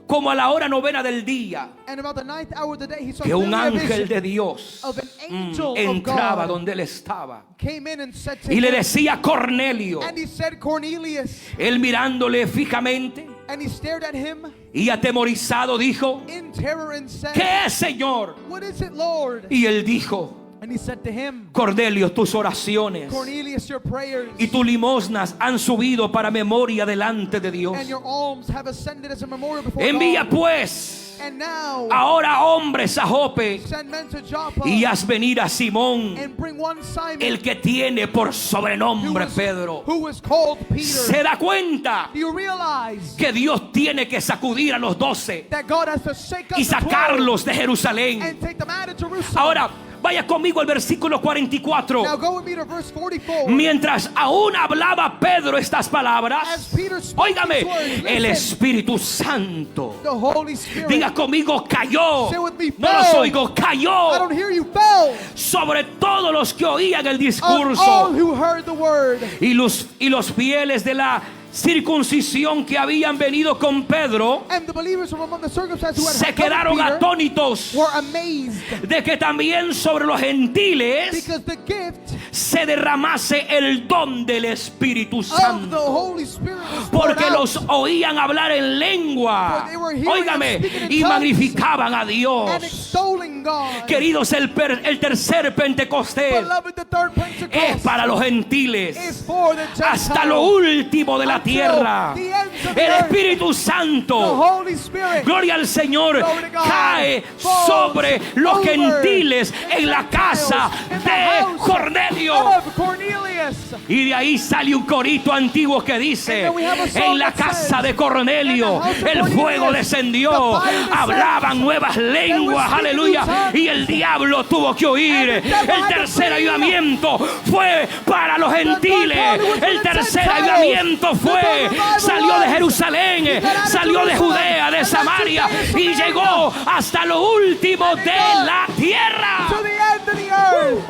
A: como a la hora novena del día,
B: And about the 9th hour of the day he saw
A: que un
B: clearly a
A: ángel
B: vision
A: de Dios
B: of an angel of
A: entraba
B: God
A: donde él estaba
B: came in and said to
A: y le
B: him,
A: decía: Cornelio.
B: and he said, Cornelius,
A: Él mirándole fijamente
B: and he stared at him
A: y atemorizado dijo:
B: in terror and said,
A: ¿qué es, Señor?
B: what is it, Lord?
A: Y él dijo:
B: And he said to him,
A: Cornelio, tus oraciones
B: Cornelius, your prayers
A: y tus limosnas han subido para memoria delante de Dios.
B: and your alms have ascended as a memorial before
A: Envía
B: God.
A: pues
B: And now
A: ahora hombres a Jope
B: send men to Joppa
A: y haz venir a Simón,
B: and bring one Simon
A: el que tiene por sobrenombre Pedro.
B: who was called Peter.
A: Se da cuenta
B: Do you realize
A: que Dios tiene que sacudir a los 12
B: that God has to shake up
A: y
B: the 12
A: sacarlos de Jerusalén.
B: and take them out of Jerusalem?
A: Ahora, Vaya conmigo al versículo 44.
B: Now go with me to verse 44.
A: Mientras aún hablaba Pedro estas
B: As
A: palabras,
B: Peter spoke
A: óigame,
B: these words,
A: el
B: listen,
A: Espíritu Santo,
B: the Holy Spirit,
A: diga conmigo, cayó.
B: say with me,
A: No los
B: fell.
A: oigo,
B: I
A: cayó
B: don't hear you, fell
A: sobre todos los que oían el
B: on all
A: discurso.
B: who heard the word.
A: Y los fieles de la circuncisión que habían venido con Pedro
B: And the believers from among the circumcised who had
A: se
B: come with
A: quedaron
B: Peter
A: atónitos
B: were amazed
A: de que también sobre los gentiles
B: because the gift
A: se derramase el don del Espíritu
B: of the
A: Santo,
B: Holy Spirit was poured
A: porque
B: out.
A: los oían hablar en lengua,
B: For they were hearing
A: óigame,
B: them speaking in
A: y
B: tongues
A: magnificaban a
B: and
A: Dios.
B: extolling God.
A: Queridos, el tercer Pentecostés
B: Beloved, the third
A: es
B: Pentecost
A: para los
B: is
A: gentiles
B: for the Gentiles.
A: hasta lo último de la
B: Until
A: tierra.
B: the ends of the
A: El
B: earth.
A: Espíritu
B: The
A: Santo,
B: Holy Spirit,
A: gloria al Señor,
B: Glory to God,
A: cae
B: falls
A: sobre los
B: over
A: gentiles
B: the
A: en la casa
B: Gentiles in the
A: de
B: house
A: Cornelio.
B: of Cornelius.
A: Y de ahí sale un corito antiguo que dice:
B: And then we have a song
A: en la
B: that
A: casa
B: says,
A: de Cornelio
B: "In the house of
A: el fuego
B: Cornelius,
A: descendió,
B: the fire descended,
A: hablaban nuevas lenguas,
B: speaking
A: aleluya,
B: new tongues,
A: y el diablo tuvo que oír".
B: and the devil
A: El
B: had to
A: tercer
B: flee.
A: avivamiento fue para los gentiles.
B: third party was
A: El
B: for the
A: tercer
B: Gentiles.
A: avivamiento
B: The
A: fue,
B: third revival
A: salió de
B: was,
A: Jerusalén,
B: he got out of
A: salió de
B: Jerusalem,
A: Judea, de
B: and then
A: Samaria,
B: Judea,
A: y
B: Samaria,
A: llegó hasta lo último de
B: God,
A: la tierra.
B: to the end of the earth.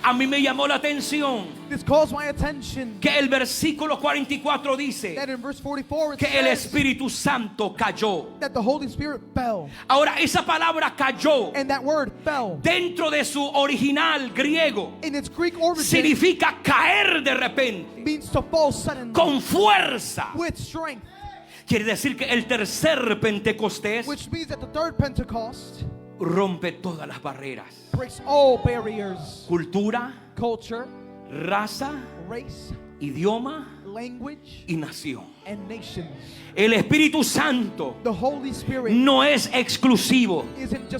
A: A mí me llamó la atención
B: This calls my attention
A: que el versículo 44 dice
B: that in verse 44 it
A: que el
B: says
A: Espíritu Santo cayó.
B: that the Holy Spirit fell.
A: Ahora, esa palabra cayó
B: And that word fell
A: dentro de su original griego
B: in its Greek origin
A: significa caer de repente,
B: means to fall suddenly
A: con fuerza.
B: with strength,
A: Quiere decir que el tercer Pentecostés
B: which means that the third Pentecost
A: rompe todas las barreras.
B: breaks all barriers,
A: Cultura,
B: culture,
A: raza,
B: race,
A: idioma
B: language,
A: y nación.
B: and nations.
A: El Espíritu Santo
B: The Holy Spirit
A: no es exclusivo,
B: isn't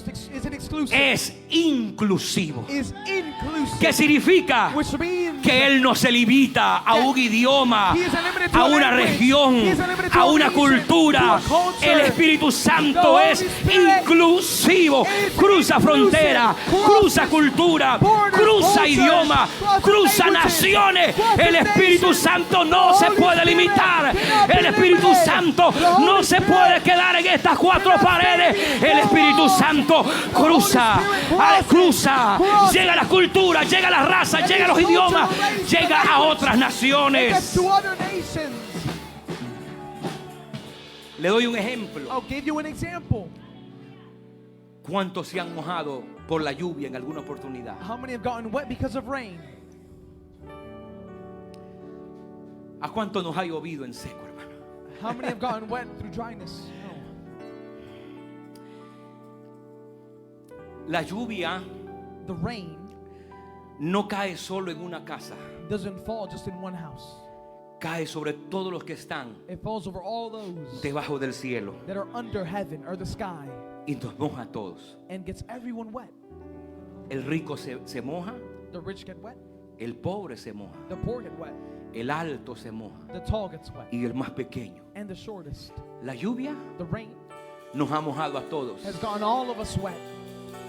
B: exclusive,
A: es inclusivo.
B: is inclusive,
A: ¿Qué significa?
B: which means
A: Que Él no se limita a un idioma,
B: He isn't limited to
A: a
B: a
A: una
B: language.
A: región,
B: He isn't limited to
A: a
B: a
A: una
B: region,
A: cultura.
B: to a culture.
A: El Espíritu Santo
B: The Holy
A: es
B: Spirit
A: inclusivo.
B: is
A: Cruza
B: inclusive.
A: frontera, cruza
B: Crosses
A: cultura,
B: borders,
A: cruza
B: cultures,
A: idioma,
B: crosses
A: cruza
B: languages,
A: naciones.
B: crosses
A: El Espíritu
B: nations.
A: Santo no
B: The
A: se
B: Holy
A: puede
B: Spirit
A: limitar.
B: cannot be
A: El Espíritu
B: limited.
A: Santo
B: The Holy
A: no se
B: Spirit
A: puede quedar en estas cuatro
B: cannot
A: paredes.
B: stay
A: El Espíritu
B: alone.
A: Santo
B: The
A: cruza,
B: Holy Spirit
A: cruza,
B: crosses.
A: llega a la cultura, llega a la raza, llega a los idiomas, llega a otras
B: It gets
A: naciones.
B: to other nations.
A: Le doy un ejemplo.
B: I'll give you an example.
A: ¿Cuántos se han mojado por la lluvia en alguna oportunidad?
B: How many have gotten wet because of rain?
A: ¿A cuánto nos ha llovido en seco, hermano?
B: How many have gotten wet through dryness?
A: La lluvia
B: No. The rain
A: no cae solo en una casa,
B: doesn't fall just in one house.
A: cae sobre todos los que están
B: It falls over all those
A: debajo del cielo
B: that are under heaven or the sky
A: y nos moja a todos.
B: and gets everyone wet.
A: El rico se moja,
B: The rich get wet,
A: el pobre se moja,
B: the poor get wet,
A: el alto se moja
B: the tall gets wet,
A: y el más pequeño.
B: and the shortest.
A: La lluvia
B: The rain
A: nos ha mojado a todos.
B: has gotten all of us wet.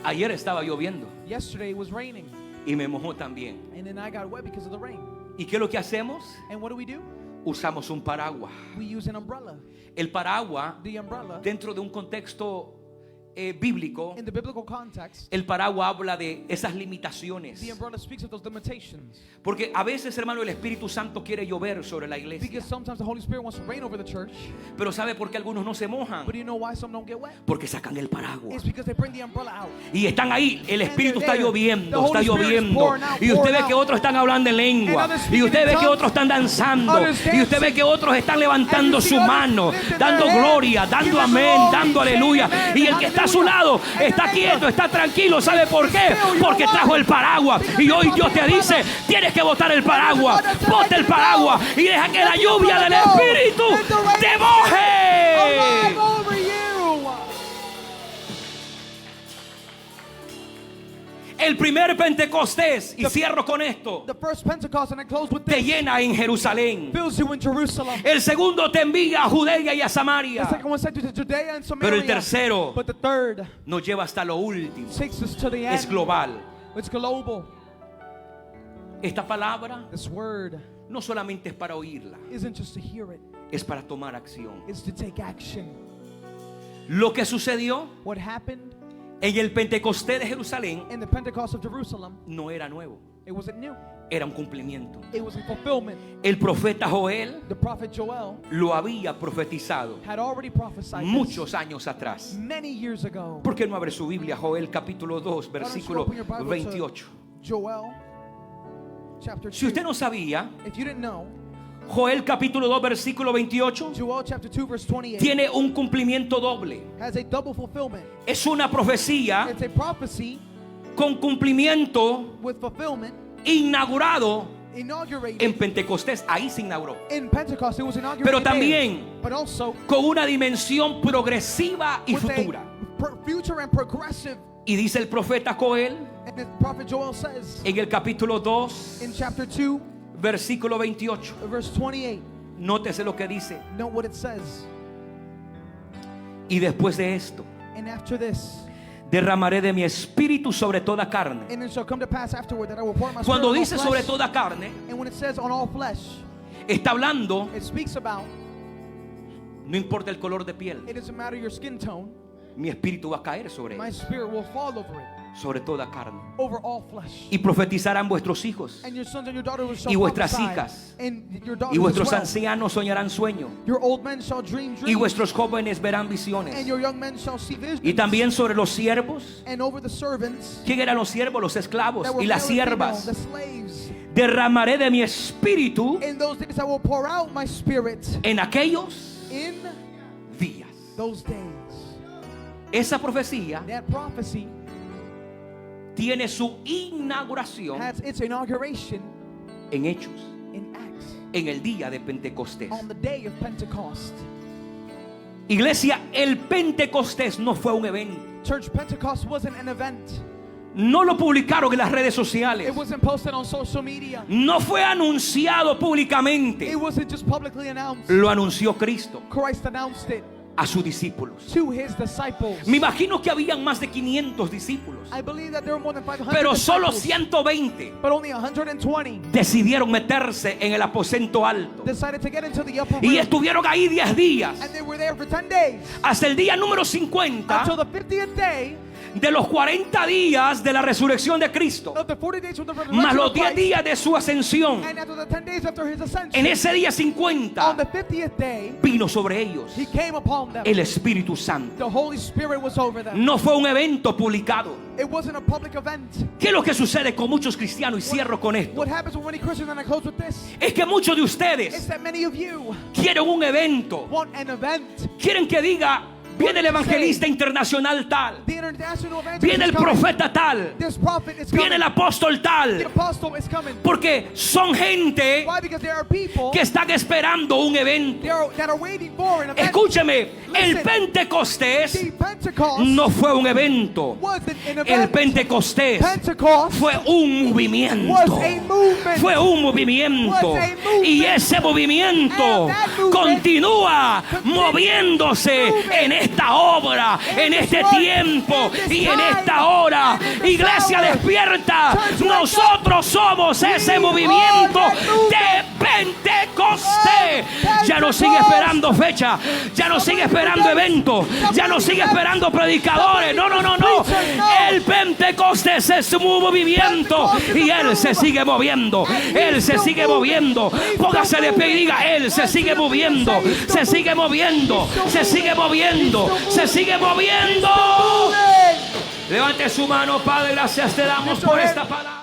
A: Ayer estaba lloviendo
B: Yesterday it was raining,
A: y me mojó también.
B: and then I got wet because of the rain.
A: ¿Y qué es lo que hacemos?
B: And what do?
A: Usamos un paraguas.
B: We use an umbrella.
A: El paraguas,
B: The umbrella,
A: dentro de un contexto bíblico,
B: in the biblical context,
A: el paraguas habla de esas limitaciones.
B: the umbrella speaks of those limitations.
A: Porque a veces, hermano, el Espíritu Santo quiere llover sobre la iglesia.
B: Because sometimes the Holy Spirit wants to rain over the church.
A: Pero ¿sabe por qué algunos no se mojan?
B: But do you know why some don't get wet?
A: Porque sacan el paraguas.
B: It's because they bring the umbrella out.
A: Y están ahí, el Espíritu está
B: there.
A: lloviendo,
B: The
A: está
B: Holy Spirit is
A: lloviendo.
B: pouring out,
A: Y usted
B: pouring
A: ve que
B: out.
A: otros están hablando en lengua.
B: And others
A: Y
B: speaking
A: usted
B: in
A: ve que
B: tongues.
A: otros están danzando.
B: Others
A: Y usted ve
B: dancing.
A: que otros están levantando
B: And you see
A: su
B: others
A: mano,
B: lifting
A: dando
B: their hands,
A: gloria, dando
B: giving
A: amén,
B: glory,
A: dando
B: saying
A: aleluya.
B: amen,
A: Y el que está a su
B: hallelujah.
A: lado
B: And
A: está
B: the
A: quieto, está tranquilo. ¿Sabe por qué? Porque trajo el paraguas. Y hoy Dios te dice, tienes que botar el paraguas. Bota el paraguas y deja que la lluvia del Espíritu te moje.
B: Alive over you.
A: El primer Pentecostés, y cierro con esto,
B: The first Pentecost, and I close with
A: te
B: this,
A: llena en Jerusalén.
B: fills you in Jerusalem.
A: El segundo te envía a Judea y a
B: The
A: Samaria.
B: second one sent you to Judea and
A: Pero el
B: Samaria.
A: tercero
B: But the third
A: nos lleva hasta lo último.
B: takes us to the end.
A: Es global.
B: It's global.
A: Esta palabra
B: This word
A: no solamente es para oírla,
B: isn't just to hear it,
A: es para tomar acción.
B: it's to take action.
A: Lo que sucedió
B: What happened
A: en el Pentecostés de Jerusalén
B: in the Pentecost of Jerusalem,
A: no era nuevo,
B: it wasn't new.
A: era un cumplimiento.
B: It was a fulfillment.
A: El profeta Joel
B: The prophet Joel
A: lo había profetizado
B: had already prophesied
A: muchos años atrás.
B: this many years ago.
A: ¿Por qué no abre su Biblia? Joel capítulo 2,
B: Why don't you
A: versículo
B: open your Bible to
A: 28.
B: Joel chapter 2.
A: Si usted no sabía,
B: If you didn't know,
A: Joel capítulo 2, versículo 28
B: Joel chapter 2 verse 28
A: tiene un cumplimiento doble.
B: has a double fulfillment.
A: Es una profecía
B: It's a prophecy
A: con cumplimiento
B: with fulfillment
A: inaugurado
B: inaugurated
A: en Pentecostés. Ahí se inauguró.
B: in Pentecost. It was inaugurated
A: Pero
B: there.
A: también
B: But also
A: con una dimensión progresiva y
B: with
A: futura.
B: a future and progressive.
A: Y dice el profeta Joel
B: And the prophet Joel says
A: en el capítulo 2,
B: in chapter 2
A: versículo 28.
B: verse 28,
A: Nótese lo que dice.
B: note what it says.
A: Y después de esto,
B: And after this,
A: derramaré de mi espíritu sobre toda carne.
B: and it shall come to pass afterward that I will pour my spirit
A: Cuando
B: on all
A: dice sobre
B: flesh.
A: toda carne,
B: And when it says on all flesh,
A: está hablando,
B: it speaks about,
A: no importa el color de piel,
B: it doesn't matter your skin tone,
A: mi espíritu va a caer sobre
B: my
A: él,
B: spirit will fall over it,
A: sobre toda carne.
B: over all flesh.
A: Y profetizarán vuestros hijos,
B: And your sons and your daughters shall
A: y vuestras
B: prophesy,
A: hijas,
B: and your daughters
A: y vuestros
B: as well.
A: ancianos soñarán sueños,
B: Your old men shall dream
A: y
B: dreams,
A: vuestros jóvenes verán
B: and
A: visiones.
B: your young men shall see visions.
A: Y también sobre los siervos.
B: And over the servants
A: ¿Quién eran los siervos? Los esclavos
B: that were
A: y las
B: male and female,
A: siervas.
B: the slaves.
A: Derramaré de mi espíritu
B: In those days I will pour out my spirit.
A: en aquellos
B: In
A: días.
B: those days.
A: Esa profecía
B: That prophecy
A: tiene su inauguración
B: has its inauguration
A: en Hechos,
B: in Acts,
A: en el día de Pentecostés.
B: on the day of Pentecost.
A: Iglesia, el Pentecostés no fue un evento.
B: Church, Pentecost wasn't an event.
A: No lo publicaron en las redes
B: It
A: sociales.
B: wasn't posted on social media.
A: No fue anunciado públicamente.
B: It wasn't just publicly announced.
A: Lo anunció Cristo
B: Christ announced it
A: a sus discípulos.
B: to his disciples.
A: Me imagino que habían más de 500 discípulos,
B: I believe that there were more than 500
A: pero solo
B: disciples,
A: 120
B: but only 120
A: decidieron meterse en el aposento alto.
B: decided to get into the upper
A: Y
B: room.
A: estuvieron ahí 10 días,
B: And they were there for 10 days
A: hasta el día número 50
B: until the 50th day
A: de los 40 días de la resurrección de Cristo,
B: of the 40 days from the
A: más
B: resurrection
A: los
B: of
A: 10
B: Christ.
A: días de su ascensión.
B: And after the 10 days after his ascension,
A: En ese día
B: on
A: 50
B: the 50th day,
A: vino sobre ellos
B: he came upon them.
A: el Espíritu Santo.
B: The Holy Spirit was over them.
A: No fue un evento publicado.
B: It wasn't a public event.
A: ¿Qué es lo que sucede con muchos cristianos? Y cierro con esto.
B: What happens with many Christians, and I close with this,
A: Es que muchos de
B: is
A: ustedes
B: that many of you
A: quieren un evento.
B: want an event.
A: Quieren que diga, viene el evangelista internacional tal,
B: The international evangelist
A: viene el
B: is coming.
A: profeta tal,
B: This prophet is
A: viene el
B: coming.
A: apóstol
B: The
A: tal.
B: apostle is coming.
A: Porque son gente
B: Why? Because there are people
A: que están esperando un evento.
B: that are waiting for an event.
A: Escúcheme, el
B: Listen.
A: Pentecostés
B: The Pentecost
A: no fue un evento.
B: wasn't an
A: El
B: event.
A: Pentecostés
B: Pentecost
A: fue un movimiento.
B: was a movement.
A: Fue un movimiento.
B: Was a movement.
A: Y ese movimiento
B: And that movement
A: continúa moviéndose en esta obra, en este tiempo y en esta hora. Iglesia despierta. Nosotros somos ese movimiento de Pentecostés. Ya no sigue esperando fecha. Ya no sigue esperando eventos. Ya no sigue esperando predicadores. No, no, no, no. El Pentecostés es un movimiento y Él se sigue moviendo. Él se sigue moviendo. Póngase de pie y diga, Él se sigue moviendo. Se sigue moviendo. Se sigue moviendo. Se sigue moviendo. Levante su mano, Padre. Gracias te damos por esta palabra.